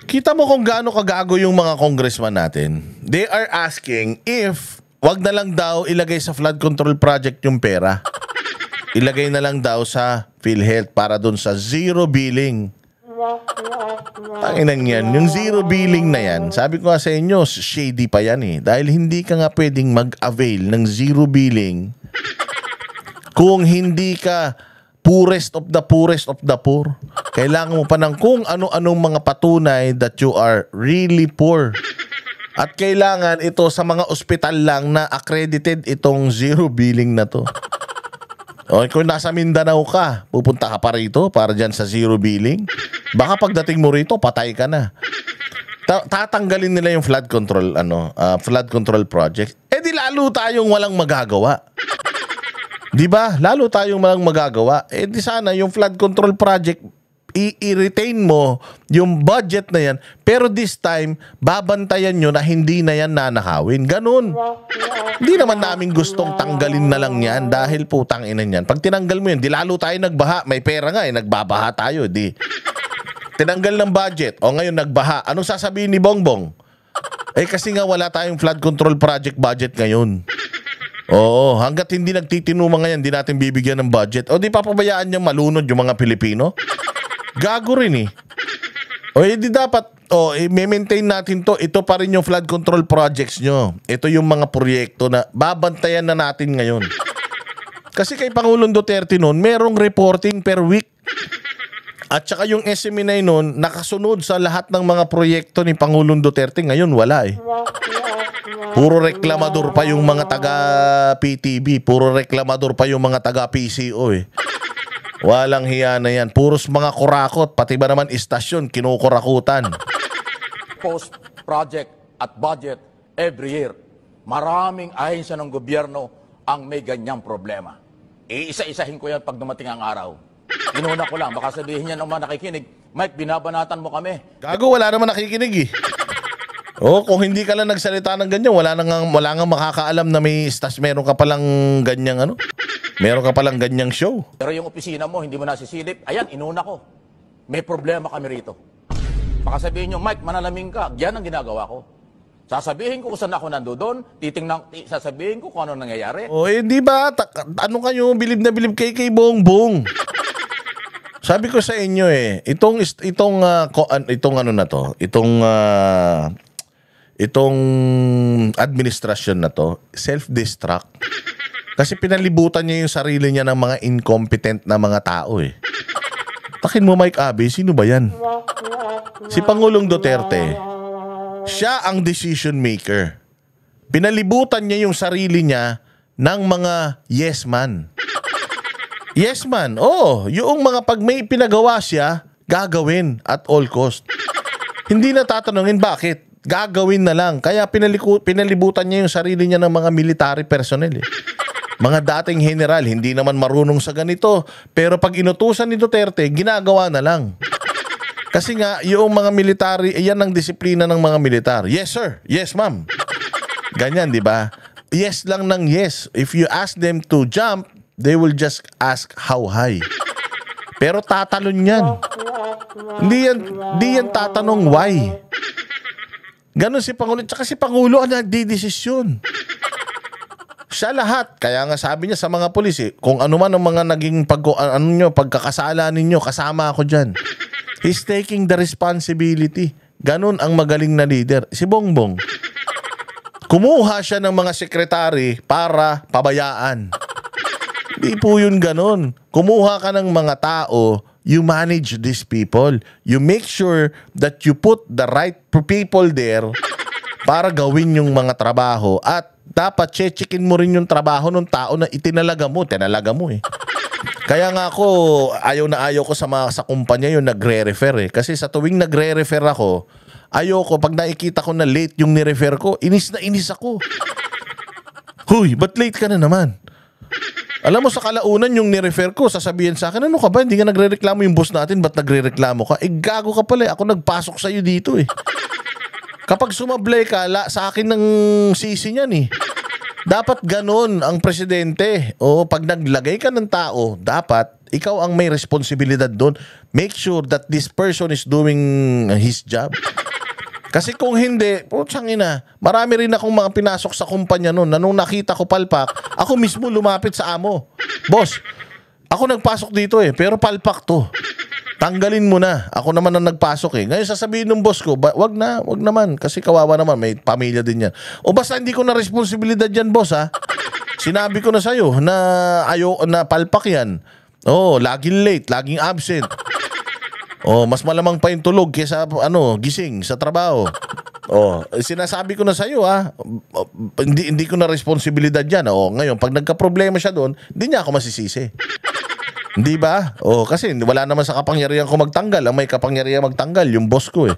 Kita mo kung gaano kagago yung mga congressman natin. They are asking if wag na lang daw ilagay sa flood control project yung pera. Ilagay na lang daw sa PhilHealth para dun sa zero billing. Tanginan yan. Yung zero billing na yan, sabi ko nga sa inyo, shady pa yan eh. Dahil hindi ka nga pwedeng mag-avail ng zero billing kung hindi ka poorest of the poor. Kailangan mo pa ng kung ano-anong mga patunay that you are really poor. At kailangan ito sa mga ospital lang na accredited itong zero billing na to. Kung nasa Mindanao ka, pupunta ka pa rito para dyan sa zero billing. Baka pagdating mo rito, patay ka na. Tatanggalin nila yung flood control project. Di lalo tayong walang magagawa. Di ba? Lalo tayong walang magagawa. Di sana yung flood control project, i-retain mo yung budget na yan, pero this time, babantayan nyo na hindi na yan nanakawin. Ganun. Hindi naman namin gustong tanggalin na lang yan dahil putang ina yan. Pag tinanggal mo yun, di lalo tayo nagbaha. May pera nga nagbabaha tayo. Tinanggal ng budget. Ngayon nagbaha. Anong sasabihin ni Bongbong? Eh kasi nga wala tayong flood control project budget ngayon. Oo, hanggat hindi nagtitinuma ngayon, hindi natin bibigyan ng budget. O di papabayaan niyang malunod yung mga Pilipino? Gago rin eh. O di dapat, i-maintain natin to. Ito pa rin yung flood control projects nyo. Ito yung mga proyekto na babantayan na natin ngayon. Kasi kay Pangulong Duterte noon, merong reporting per week. At saka yung SMNI noon, nakasunod sa lahat ng mga proyekto ni Pangulong Duterte. Ngayon, wala eh. Puro reklamador pa yung mga taga-PTB. Puro reklamador pa yung mga taga-PCO eh. Walang hiya na yan. Puros mga kurakot. Pati ba naman istasyon, kinukurakutan. Post project at budget every year. Maraming ahensya ng gobyerno ang may ganyang problema. Iisa-isahin ko yan pag dumating ang araw. Inuna ko lang, baka sabihin niya naman nakikinig, Mike, binabanatan mo kami. Gago, wala naman nakikinig eh. Kung hindi ka lang nagsalita ng ganyan, wala nga makakaalam na meron ka palang ganyang meron ka palang ganyang show. Pero yung opisina mo, hindi mo nasisilip, ayan, inuna ko. May problema kami rito. Baka sabihin niyo, Mike, manalaming ka. Yan ang ginagawa ko. Sasabihin ko kung saan ako nandoon, sasabihin ko kung ano nangyayari. Di ba? Ano kayo, bilib na bilib kay Bongbong. Sabi ko sa inyo itong administrasyon na to, self-destruct. Kasi pinalibutan niya yung sarili niya ng mga incompetent na mga tao eh. Takin mo, Mike Abe, sino ba yan? Si Pangulong Duterte. Siya ang decision maker. Pinalibutan niya yung sarili niya ng mga yes man. Yes man. Yung mga pag may pinagawa siya, gagawin at all cost. Hindi na tatanungin bakit. Gagawin na lang. Kaya pinalibutan niya yung sarili niya ng mga military personnel eh. Mga dating general, hindi naman marunong sa ganito. Pero pag inutusan ni Duterte, ginagawa na lang. Kasi nga, yung mga military, yan ang disiplina ng mga militar. Yes, sir. Yes, ma'am. Ganyan, di ba? Yes lang ng yes. If you ask them to jump, they will just ask how high. Pero tatalon yan. Hindi yan tatanong why. Ganon si Pangulo. Tsaka si Pangulo ang nagdidesisyon. Siya lahat. Kaya nga sabi niya sa mga pulis, kung ano man ang mga naging pagkakasala ninyo, kasama ako dyan. He's taking the responsibility. Ganon ang magaling na leader. Si Bongbong. Kumuha siya ng mga sekretary para pabayaan. Hindi po yun ganon. Kumuha ka ng mga tao, you manage these people. You make sure that you put the right people there para gawin yung mga trabaho. At dapat checkin mo rin yung trabaho ng tao na itinalaga mo. Tinalaga mo eh. Kaya nga ako, ayaw ko sa kumpanya yung nagre-refer eh. Kasi sa tuwing nagre-refer ako, ayoko, pag nakikita ko na late yung ni-refer ko, inis na inis ako. Huy, ba't late ka na naman? Alam mo, sa kalaunan yung ni-refer ko, sasabihin sa akin, ano ka ba? Hindi nga nagre-reklamo yung boss natin, ba't nagre-reklamo ka? Gago ka pala, ako nagpasok sa'yo dito eh. Kapag sumablay ka, sa akin ng sisi niyan eh. Dapat ganon ang presidente. Pag naglagay ka ng tao, dapat ikaw ang may responsibilidad doon. Make sure that this person is doing his job. Kasi kung hindi, putsang ina, marami rin akong mga pinasok sa kumpanya noon na nung nakita ko palpak, ako mismo lumapit sa amo. Boss, ako nagpasok dito eh, pero palpak to. Tanggalin mo na. Ako naman ang nagpasok eh. Ngayon sasabihin ng boss ko, wag naman. Kasi kawawa naman, may pamilya din yan. O basta hindi ko na responsibilidad yan, boss ha. Sinabi ko na sa'yo na palpak yan. Laging late, laging absent. Mas malamang pa yung tulog kaysa gising sa trabaho. Sinasabi ko na sa'yo ha. Hindi ko na responsibilidad yan. Ngayon, pag nagka-problema siya doon, hindi niya ako masisisi. Hindi ba? Kasi wala naman sa kapangyarihan ko magtanggal. Ang may kapangyarihan magtanggal, yung boss ko eh.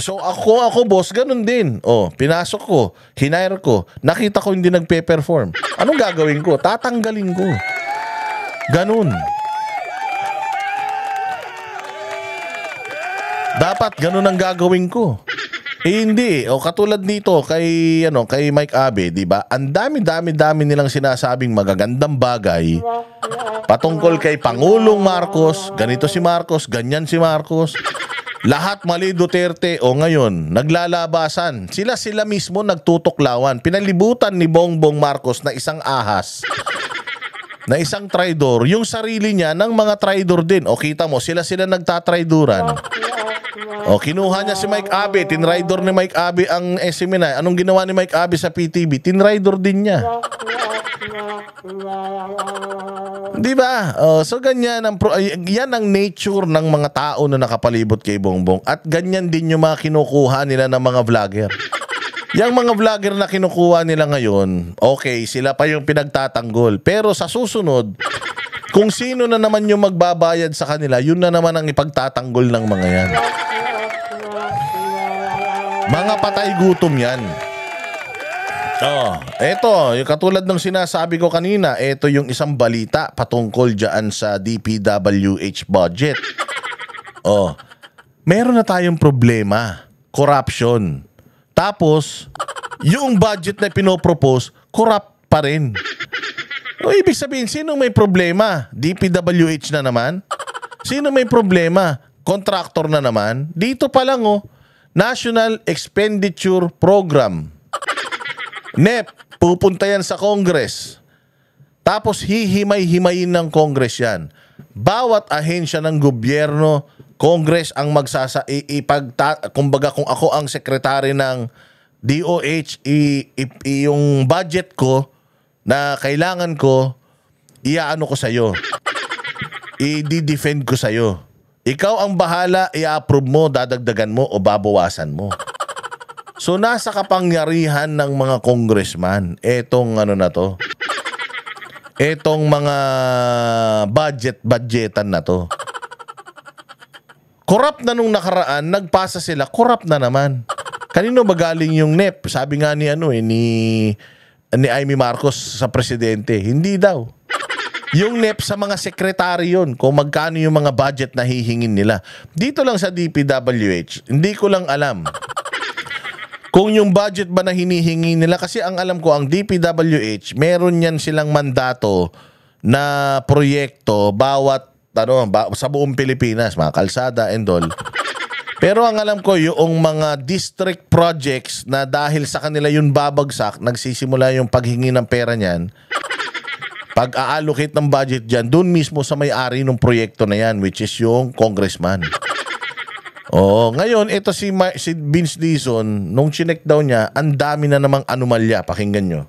So ako boss, ganun din. Pinasok ko, hinire ko, nakita ko hindi nagpe-perform. Anong gagawin ko? Tatanggalin ko. Ganun. Dapat ganun ang gagawin ko. Hindi. Katulad nito kay Mike Abe, 'di ba? Ang dami nilang sinasabing magagandang bagay patungkol kay Pangulong Marcos, ganito si Marcos, ganyan si Marcos. Lahat mali Duterte o ngayon, naglalabasan. Sila mismo nagtutuklawan. Pinalibutan ni Bongbong Marcos na isang ahas, na isang traidor, yung sarili niya ng mga traidor din. O kita mo, sila nagtatraiduran. O kinuha niya si Mike Abe, tinraidor ni Mike Abe ang SMNI. Anong ginawa ni Mike Abe sa PTV? Tinraidor din niya. Di ba? So ganyan yan ang nature ng mga tao na nakapalibot kay Bongbong. At ganyan din yung mga kinukuha nila ng mga vlogger. Yung mga vlogger na kinukuha nila ngayon, okay, sila pa yung pinagtatanggol. Pero sa susunod, kung sino na naman yung magbabayad sa kanila, yun na naman ang ipagtatanggol ng mga yan. Mga patay gutom yan. Eto, yung katulad ng sinasabi ko kanina, eto yung isang balita patungkol dyan sa DPWH budget. Meron na tayong problema, corruption. Tapos, yung budget na pinopropose, corrupt pa rin. Ibig sabihin, sino may problema? DPWH na naman? Sino may problema? Contractor na naman? Dito pa lang National Expenditure Program. NEP, pupunta yan sa Congress. Tapos hihimay-himayin ng Congress yan. Bawat ahensya ng gobyerno, Congress ang kumbaga kung ako ang sekretary ng DOH, yung budget ko na kailangan ko, iaano ko sa'yo. I-defend ko sa'yo. Ikaw ang bahala, i-approve mo, dadagdagan mo o babawasan mo. So nasa kapangyarihan ng mga congressman etong na to. Etong mga budgetan na to. Corrupt na nung nakaraan, nagpasa sila, corrupt na naman. Kanino ba galing yung NEP? Sabi nga ni ni Amy Marcos sa presidente, hindi daw. Yung NEP sa mga sekretary yun, kung magkano yung mga budget na hihingin nila. Dito lang sa DPWH, hindi ko lang alam kung yung budget ba na hinihingi nila, kasi ang alam ko, ang DPWH, meron yan silang mandato na proyekto bawat, sa buong Pilipinas, mga kalsada and all. Pero ang alam ko, yung mga district projects na dahil sa kanila yung babagsak, nagsisimula yung paghingi ng pera niyan, pag-a-allocate ng budget dyan, dun mismo sa may-ari ng proyekto na yan, which is yung congressman. Ngayon, ito si Vince Dizon, nung chinek daw niya, ang dami na namang anomalya. Pakinggan nyo.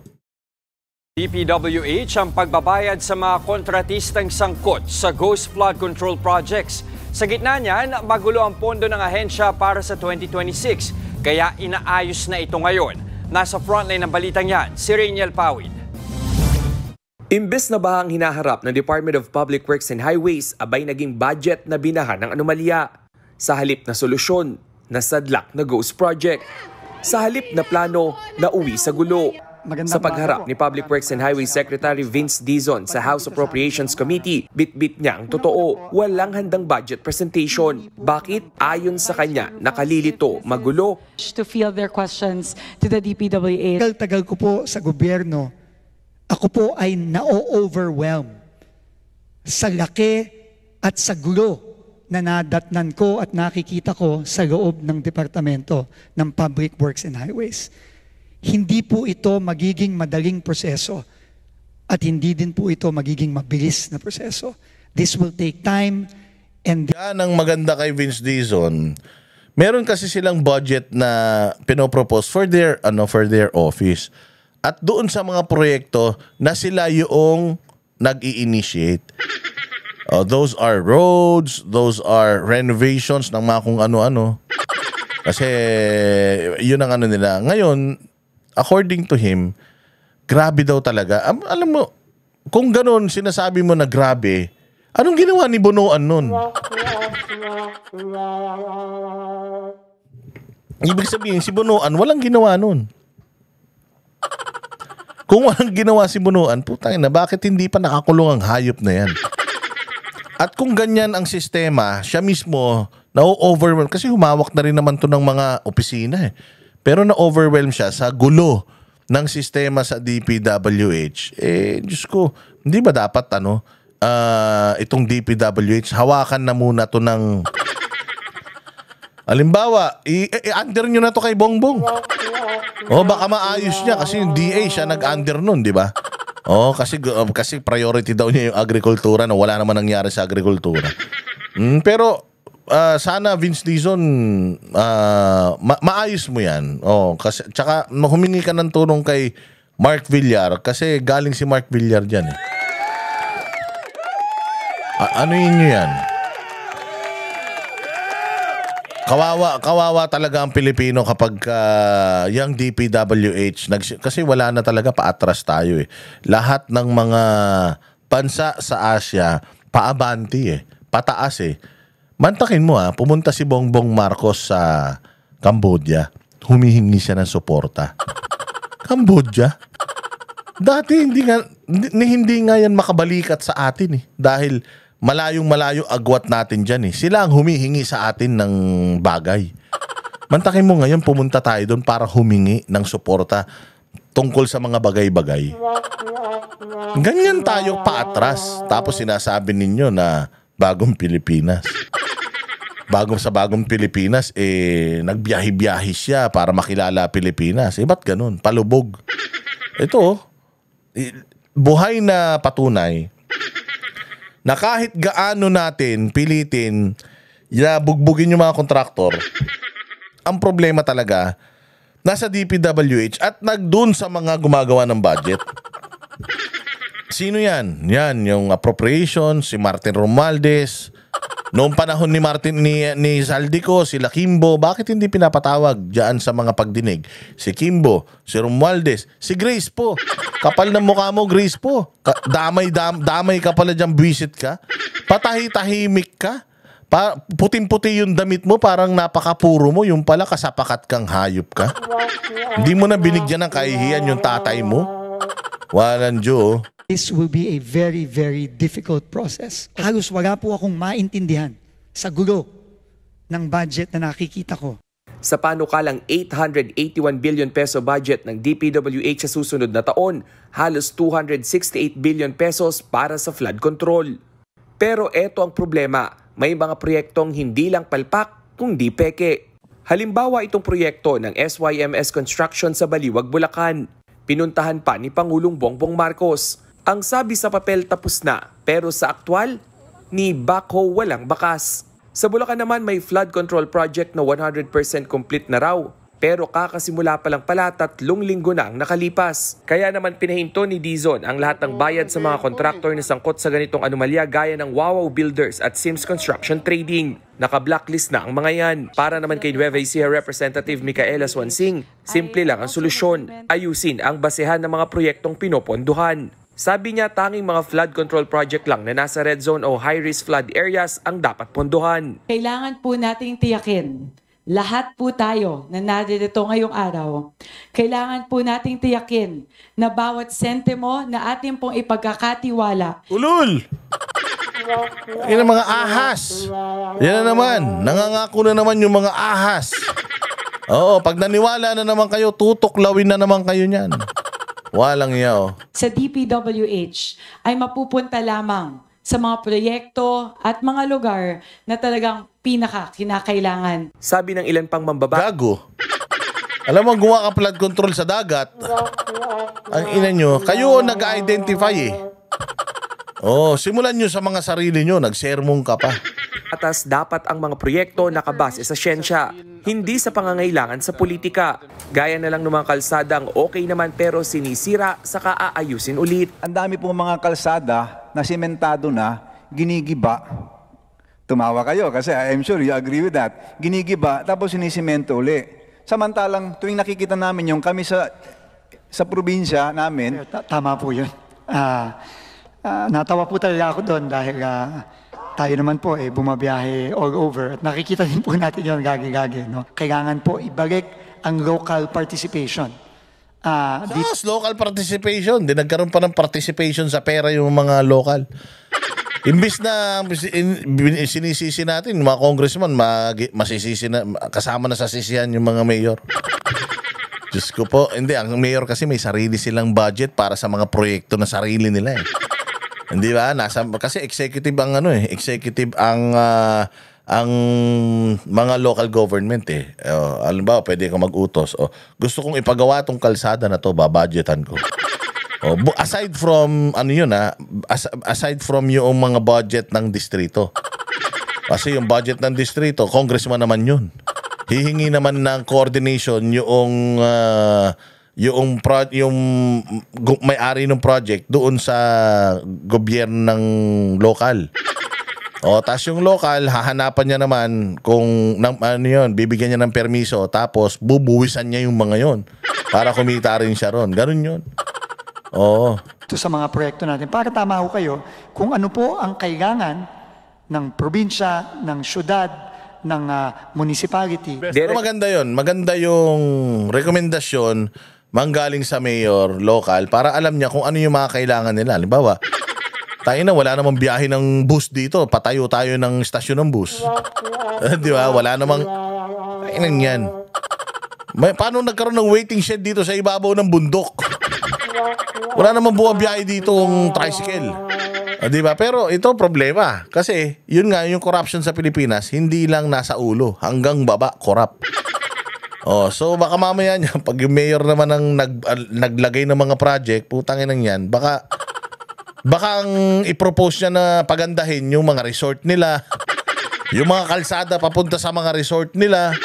DPWH ang pagbabayad sa mga kontratistang sangkot sa Ghost Flood Control Projects. Sa gitna niyan, magulo ang pondo ng ahensya para sa 2026, kaya inaayos na ito ngayon. Nasa frontline ng balitang yan, si Rainiel Pawid. Imbes na bahang hinaharap ng Department of Public Works and Highways, abay naging budget na binahan ng anomalya. Sa halip na solusyon, nasadlak na ghost project. Sa halip na plano, nauwi sa gulo. Sa pagharap ni Public Works and Highways Secretary Vince Dizon sa House Appropriations Committee, bit-bit niya ang totoo, walang handang budget presentation. Bakit? Ayon sa kanya, nakalilito, magulo. To field their questions to the DPWH. Tagal ko po sa gobyerno, ako po ay na-overwhelm sa laki at sa gulo na nadatnan ko at nakikita ko sa loob ng Departamento ng Public Works and Highways. Hindi po ito magiging madaling proseso at hindi din po ito magiging mabilis na proseso. This will take time and... Yan ang maganda kay Vince Dizon. Meron kasi silang budget na pinopropose for their office. At doon sa mga proyekto na sila yung nag-i-initiate. Those are roads, those are renovations ng mga kung ano-ano. Kasi yun ang nila. Ngayon, according to him, grabe daw talaga. Alam mo, kung ganun sinasabi mo na grabe, anong ginawa ni Bonoan nun? Ibig sabihin, si Bonoan, walang ginawa nun. Kung walang ginawa si Bonoan, putang ina, bakit hindi pa nakakulong ang hayop na yan? At kung ganyan ang sistema, siya mismo na-overwhelm. Kasi humawak na rin naman to ng mga opisina Pero na-overwhelm siya sa gulo ng sistema sa DPWH. Diyos ko, hindi ba dapat itong DPWH, hawakan na muna to ng Halimbawa, i-under nyo na to kay Bongbong. Baka maayos niya kasi yung DA siya nag-under nun, di ba? Kasi priority daw niya yung agrikultura na wala naman nangyari sa agrikultura. Pero sana Vince Dizon maayos mo yan. Kasi tsaka humingi ka ng tulong kay Mark Villar kasi galing si Mark Villar diyan eh. Ano yun yan? Kawawa talaga ang Pilipino kapag yung DPWH kasi wala na talaga, paatras tayo eh. Lahat ng mga bansa sa Asia paabanti eh, pataas eh. Mantakin mo pumunta si Bongbong Marcos sa Cambodia, humihingi siya ng suporta. Cambodia? Dati hindi nga yan makabalikat sa atin eh, dahil malayong-malayo agwat natin dyan eh. Sila ang humihingi sa atin ng bagay. Mantakin mo ngayon, pumunta tayo doon para humingi ng suporta tungkol sa mga bagay-bagay. Ganyan tayo paatras. Tapos sinasabi ninyo na bagong Pilipinas. Sa bagong Pilipinas, nagbiyahe-biyahe siya para makilala Pilipinas. Ba't ganun? Palubog. Ito, buhay na patunay na kahit gaano natin pilitin bugbugin yung mga kontraktor, ang problema talaga nasa DPWH at nagdun sa mga gumagawa ng budget. Sino yan? Yan, yung appropriation, si Martin Romualdez. Noong panahon ni Saldico, sila Kimbo, bakit hindi pinapatawag diyan sa mga pagdinig? Si Kimbo, si Romualdez, si Grace po. Kapal ng mukha mo, Grace po. Damay ka pala diyan, visit ka. Patahi-tahimik ka. Puting-puti yung damit mo, parang napakapuro mo. Yung pala, kasapakat kang hayop ka. Hindi mo na binigyan ng kahihiyan yung tatay mo. Walang Diyo. This will be a very, very difficult process. Halos wala po akong maintindihan sa gulo ng budget na nakikita ko. Sa panukalang 881 billion peso budget ng DPWH sa susunod na taon, halos 268 billion pesos para sa flood control. Pero eto ang problema, may mga proyektong hindi lang palpak, kundi peke. Halimbawa itong proyekto ng SYMS Construction sa Baliwag, Bulacan. Pinuntahan pa ni Pangulong Bongbong Marcos. Ang sabi sa papel tapos na, pero sa aktwal, ni backhoe walang bakas. Sa Bulacan naman may flood control project na 100% complete na raw. Pero kakasimula pa lang pala 3 linggo na ang nakalipas. Kaya naman pinahinto ni Dizon ang lahat ng bayad sa mga kontraktor na sangkot sa ganitong anomalya gaya ng Wawaw Builders at Sims Construction Trading. Naka-blacklist na ang mga yan. Para naman kay Nueva Ecija Representative Micaela Swansing, simple lang ang solusyon. Ayusin ang basehan ng mga proyektong pinopondohan. Sabi niya tanging mga flood control project lang na nasa red zone o high-risk flood areas ang dapat pondohan. Kailangan po nating tiyakin, lahat po tayo na narito ngayong araw, kailangan po nating tiyakin na bawat sentimo na ating pong ipagkakatiwala. Ulul! Yan ang mga ahas. Yan na naman. Nangangako na naman yung mga ahas. Oo, pag naniwala na naman kayo, tutuklawin na naman kayo niyan. Walang yaw. Sa DPWH ay mapupunta lamang sa mga proyekto at mga lugar na talagang kinakailangan. Sabi ng ilan pang mambaba. Gago. Alam mo, gumawa ka flood control sa dagat. Ang ina nyo, kayo nag-identify eh. Simulan nyo sa mga sarili nyo, nagsermong ka pa. Atas dapat ang mga proyekto nakabase sa siyensya, hindi sa pangangailangan sa politika. Gaya na lang ng mga kalsadang okay naman pero sinisira saka aayusin ulit. Ang dami pong mga kalsada na simentado na, ginigiba. Tumawa kayo kasi I'm sure you agree with that. Ginigiba tapos sinisimento uli. Samantalang tuwing nakikita namin yung kami sa probinsya namin. Tama po yun. Natawa po talaga ako doon dahil tayo naman po bumabiyahe all over at nakikita din po natin yung gagi-gagi. No? Kailangan po ibalik ang local participation. Local participation. Di nagkaroon pa ng participation sa pera yung mga local. Imbis na sinisisi natin, mga congressman, masisisi na, kasama na sa sisihan yung mga mayor. Diyos ko po. Hindi, ang mayor kasi may sarili silang budget para sa mga proyekto na sarili nila eh. Hindi ba? Kasi executive ang executive ang ang mga local government eh. Alam ba, pwede kang mag-utos. Gusto kong ipagawa tong kalsada na to, babudgetan ko. Aside from, aside from yung mga budget ng distrito. Kasi yung budget ng distrito, congressman naman yun. Hihingi naman ng coordination yung may-ari ng project doon sa gobyerno ng lokal. Tapos yung lokal, hahanapan niya naman kung bibigyan niya ng permiso, tapos bubuwisan niya yung mga yon para kumita rin siya ron. Ganun yun. Oo. Ito sa mga proyekto natin. Para tama ho kayo kung ano po ang kailangan ng probinsya, ng syudad, ng municipality. Pero maganda yun. Maganda yung rekomendasyon manggaling sa mayor local para alam niya kung ano yung mga kailangan nila. Halimbawa, tayo na wala namang biyahe ng bus dito. Patayo tayo ng stasyon ng bus. Di ba? Wala namang... Ayun yan. Paano nagkaroon ng waiting shed dito sa ibabaw ng bundok? Wala namang buwang biyahe dito ng tricycle. Di ba? Pero ito problema. Kasi yun nga, yung corruption sa Pilipinas, hindi lang nasa ulo. Hanggang baba, corrupt. So baka mamaya niya, pag yung mayor naman ang naglagay ng mga project, putangin ng yan, baka ang i-propose niya na pagandahin yung mga resort nila, yung mga kalsada papunta sa mga resort nila,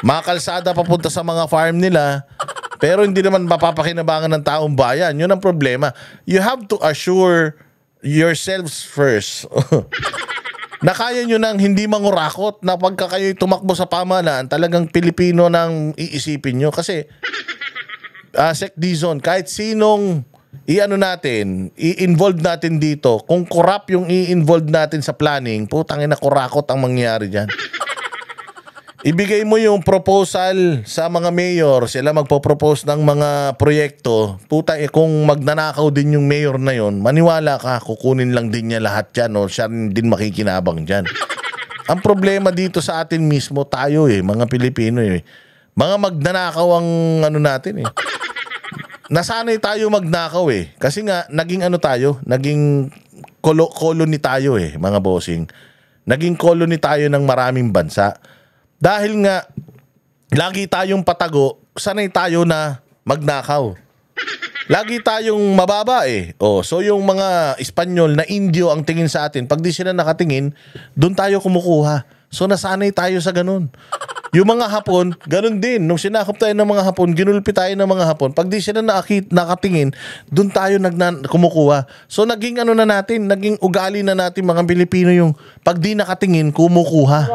mga kalsada papunta sa mga farm nila, pero hindi naman mapapakinabangan ng taong bayan. Yun ang problema. You have to assure yourselves first na kaya nyo nang hindi mangurakot, na pagka kayo'y tumakbo sa pamahalaan, talagang Pilipino nang iisipin nyo. Kasi Sec Dizon, kahit sinong i-involve natin dito, kung corrupt yung i-involve natin sa planning, putangin na kurakot ang mangyayari dyan. Ibigay mo yung proposal sa mga mayor, sila magpo-propose ng mga proyekto. Kung magnanakaw din yung mayor na yon, maniwala ka, kukunin lang din niya lahat yan, siya din makikinabang dyan. Ang problema dito sa atin mismo, tayo mga Pilipino mga magnanakaw ang natin Nasanay tayo magnakaw kasi nga naging naging colony tayo mga bossing. Naging colony tayo ng maraming bansa. Dahil nga, lagi tayong patago, sanay tayo na magnakaw. Lagi tayong mababa so yung mga Espanyol na Indio ang tingin sa atin, pag di sila nakatingin, doon tayo kumukuha. So nasanay tayo sa ganun. Yung mga Hapon, ganun din. Nung sinakop tayo ng mga Hapon, ginulpi tayo ng mga Hapon. Pag di sila nakatingin, doon tayo kumukuha. So naging na natin, naging ugali na natin mga Pilipino yung pag di nakatingin, kumukuha.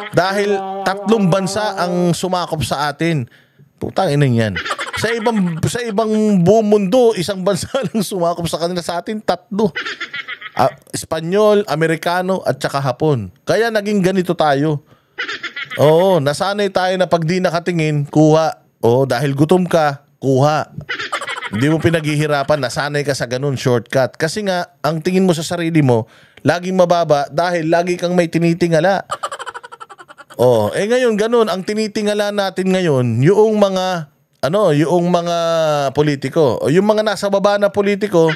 Dahil 3 bansa ang sumakop sa atin. Putang ina yan. Sa ibang buong mundo, 1 bansa lang sumakop sa kanila, sa atin 3. Espanyol, Amerikano at saka Hapon. Kaya naging ganito tayo. Oo, nasanay tayo na pag di nakatingin, kuha. Dahil gutom ka, kuha. Hindi mo pinaghihirapan, nasanay ka sa ganun, shortcut. Kasi nga, ang tingin mo sa sarili mo, laging mababa dahil lagi kang may tinitingala. Ngayon ganun, ang tinitingala natin ngayon, yung mga politiko, yung mga nasa baba na politiko,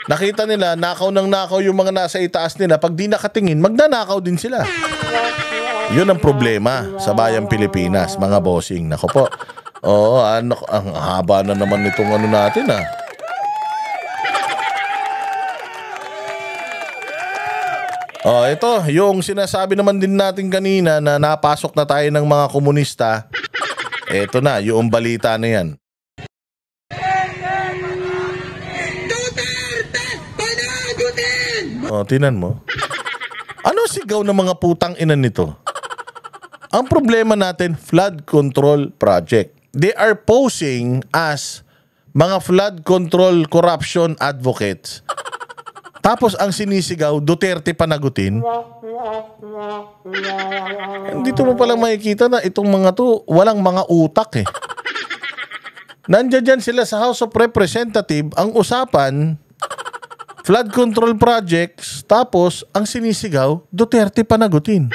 nakita nila, nakaw ng nakaw yung mga nasa itaas nila, pag di nakatingin, magnanakaw din sila. Yun ang problema sa bayang Pilipinas, mga bossing. Nako po. Ang haba na naman itong natin Ito, yung sinasabi naman din natin kanina na napasok na tayo ng mga komunista. Ito na, yung balita na yan. Duterte! Panagutin! Tinan mo. Ano sigaw ng mga putang ina nito? Ang problema natin, flood control project. They are posing as mga flood control corruption advocates. Tapos ang sinisigaw, Duterte panagutin. Dito mo palang makikita na itong mga to, walang mga utak Nandiyan dyan sila sa House of Representatives, ang usapan, flood control projects, tapos ang sinisigaw, Duterte panagutin.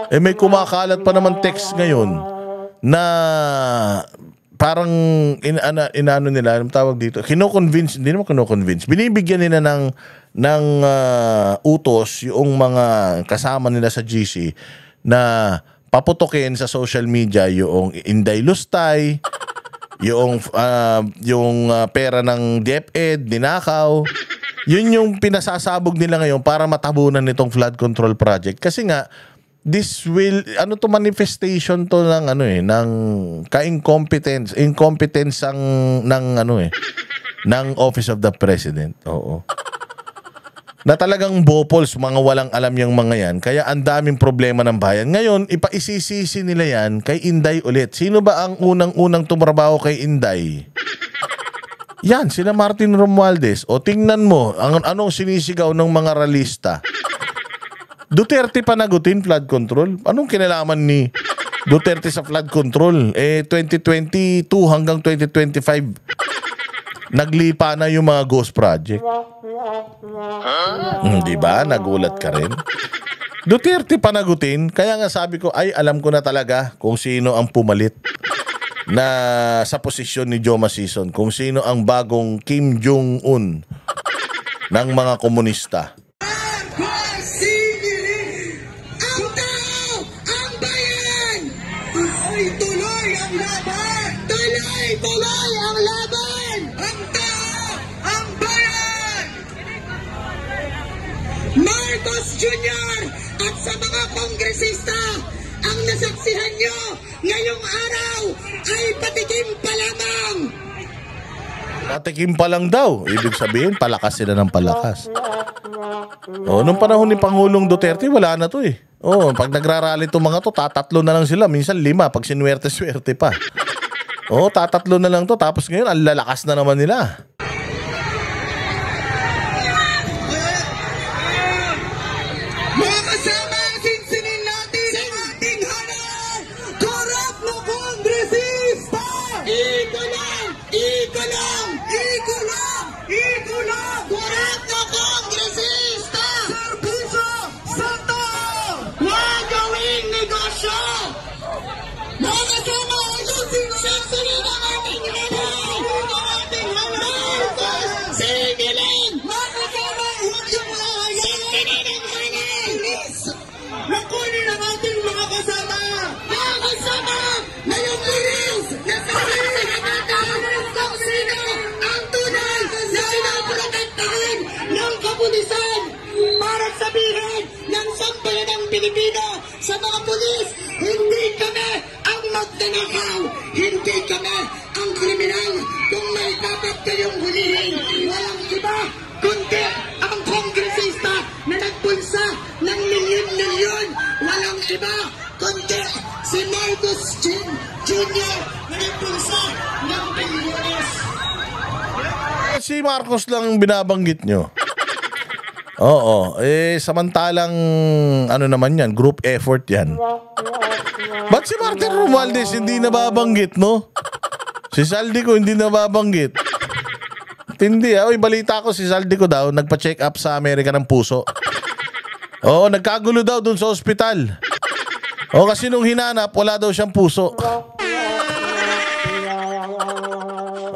May kumakalat pa naman text ngayon na parang inano nila, anong tawag dito, kino-convince, hindi naman kino-convince, binibigyan nila ng utos yung mga kasama nila sa GC na paputokin sa social media yung Inday Lustay, yung pera ng DepEd, ninakaw. Yun yung pinasasabog nila ngayon para matabunan nitong flood control project. Kasi nga, this will, manifestation to ng ng incompetence ng Office of the President. Oo. Na talagang bopols, mga walang alam yung mga yan. Kaya ang daming problema ng bayan. Ngayon, ipaisisisi nila yan kay Inday ulit. Sino ba ang unang tumrabaho kay Inday? Yan, sina Martin Romualdez. O tingnan mo, anong sinisigaw ng mga ralista. Duterte panagutin flood control. Anong kinalaman ni Duterte sa flood control? 2022 hanggang 2025 naglipa na yung mga ghost project. Di ba? Nagulat ka rin. Duterte panagutin. Kaya nga sabi ko, ay alam ko na talaga kung sino ang pumalit na sa posisyon ni Joma Sison. Kung sino ang bagong Kim Jong-un ng mga komunista. Tuloy ang laban! Tuloy ang laban! Ang tao, ang bayan! Marcos Jr. at sa mga kongresista, ang nasaksihan nyo ngayong araw ay patikim pa lamang! Patikim pa lang daw. Ibig sabihin, palakas sila ng palakas. Nung panahon ni Pangulong Duterte, wala na to eh. Pag nagrarally itong mga to, tatatlo na lang sila. Minsan 5, pag sinuwerte-swerte pa. Tatatlo na lang to. Tapos ngayon, ang lalakas na naman nila. Mga kasama, sinsinin natin ang ating hanay! Korap na kongresista! Iko lang! Iko lang! Iko lang! Iko lang! Korap na kongresista! Serbisyo sa tao! Huwag gawing negosyo! Mga kasama, sinsinin ang ating hanay! Ang ating hanay! Sige lang! Mga kasama, huwag yung sinsinin ang hanay! Nakunin ang ating mga kasama! Mga kasama! Ngayong linis! Nasabihin ang ating kung sino ang tunay na pinaprotektahan ng kapulisan para sabihin ng sambayanang Pilipino sa mga pulis, hindi kami ang magnanakaw! Hindi kami ang kriminal! Kung may dapat kayong hulihin, walang iba kundi ang kongresista na nagpulsa ng milyon-milyon, walang iba kundi si Marcos Jr. na nagpulsa ng bilyones. Si Marcos lang ang binabanggit nyo. Samantalang naman yan, group effort yan. Ba't si Martin Romualdez hindi nababanggit, no? Si Saldico hindi nababanggit. Hindi, balita ko si Saldico daw nagpa-check up sa Amerika ng puso. Nagkagulo daw dun sa ospital. Kasi nung hinanap, wala daw siyang puso.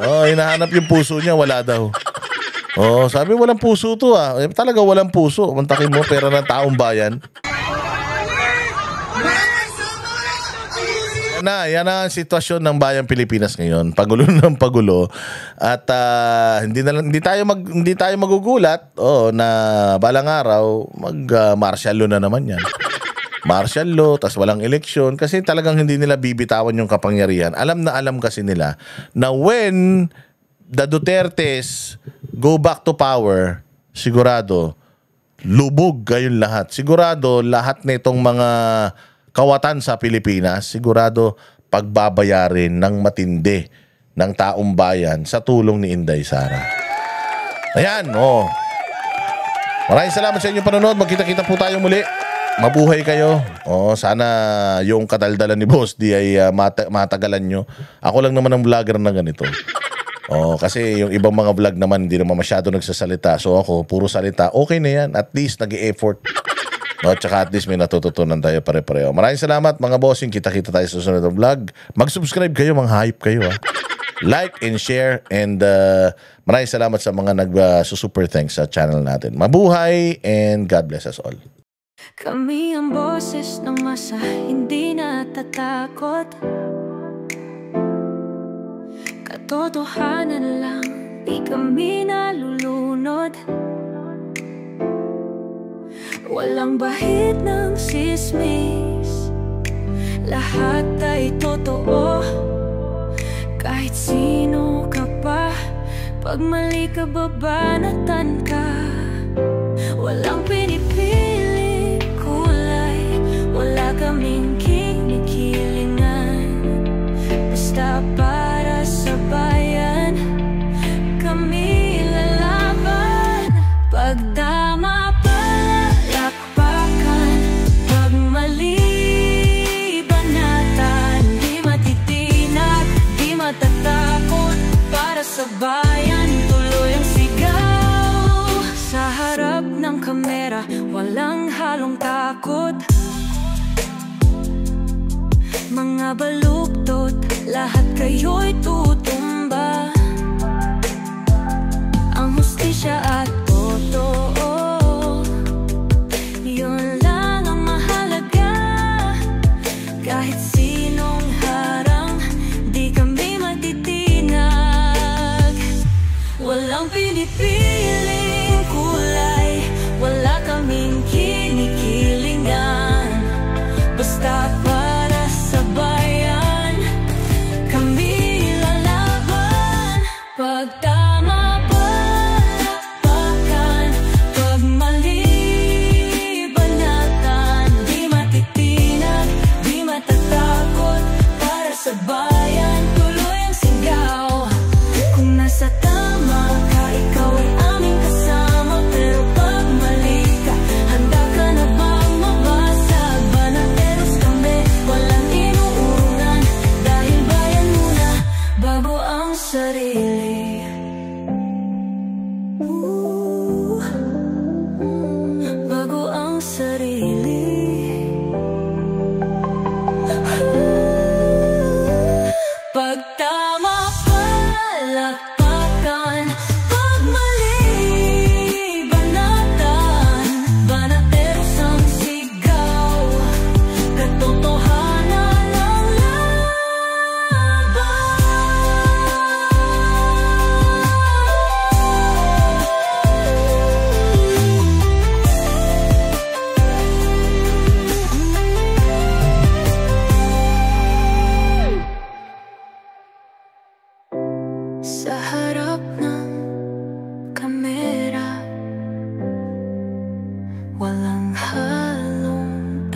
Hinahanap yung puso niya, wala daw. Sabi walang puso to talaga walang puso. Mantakin mo, pera ng taong bayan. Yan ang sitwasyon ng bayang Pilipinas ngayon. Pagulo ng pagulo. At hindi tayo magugulat na balang araw mag-martial law na naman yan. Martial law, tas walang eleksyon kasi talagang hindi nila bibitawan yung kapangyarihan. Alam na alam kasi nila na when the Dutertes go back to power, sigurado lubog kayong lahat. Sigurado lahat na itong mga kawatan sa Pilipinas, sigurado pagbabayarin ng matindi ng taong bayan sa tulong ni Inday Sara. Ayan, Maraming salamat sa inyong panonood. Magkita-kita po tayo muli. Mabuhay kayo. Sana yung kadaldalan ni Boss di ay matagalan nyo. Ako lang naman ang vlogger na ganito. Kasi yung ibang mga vlog naman hindi naman masyado nagsasalita. So ako, puro salita. Okay na yan. At least nag-e-effort. Tsaka at least may natututunan tayo pare-pareho. Maraming salamat mga bossing. Kita-kita tayo sa susunod na vlog. Mag-subscribe kayo, mga hype kayo. like and share, and maraming salamat sa mga nag-super thanks sa channel natin. Mabuhay and God bless us all. Kami ang boses ng masa, hindi natatakot. Katotohanan lang, di kami nalulunod. Walang bahid ng sismis, lahat ay totoo. Kahit sino ka pa, pag mali ka babanatan ka. Walang pinipili kulay, wala kaming kinikilingan. Basta para sa bayan, kami lalaban. Pag tama palakpakan, pag mali banatan. Di matitinag, di matatakot, para sa bayan tuloy ang sigaw. Sa harap ng kamera, walang halong takot. Mga baluktot, lahat kayo'y tutumba. Ang hustisya at totoo, yun lang ang mahalaga. Kahit sinong harang, di kami matitinag. Walang pinipiling kulay, wala kaming kinikilingan. Basta para sa bayan, kami lalaban. Pag tama palakpakan, pag mali banatan. Di matitinag, di matatakot, para sa bayan tuloy ang sigaw. Kung nasa tama ka, ikaw ay aming kasama. Pero pag mali ka, handa ka na bang mabasag? Banateros kami, walang inuunan. Dahil bayan muna, bago ang sarili. Bago ang sarili. Pag tama palakpakan, pag mali banatan. Banateros ang sigaw, katotohanan ang laban. Sa harap ng kamera, walang halong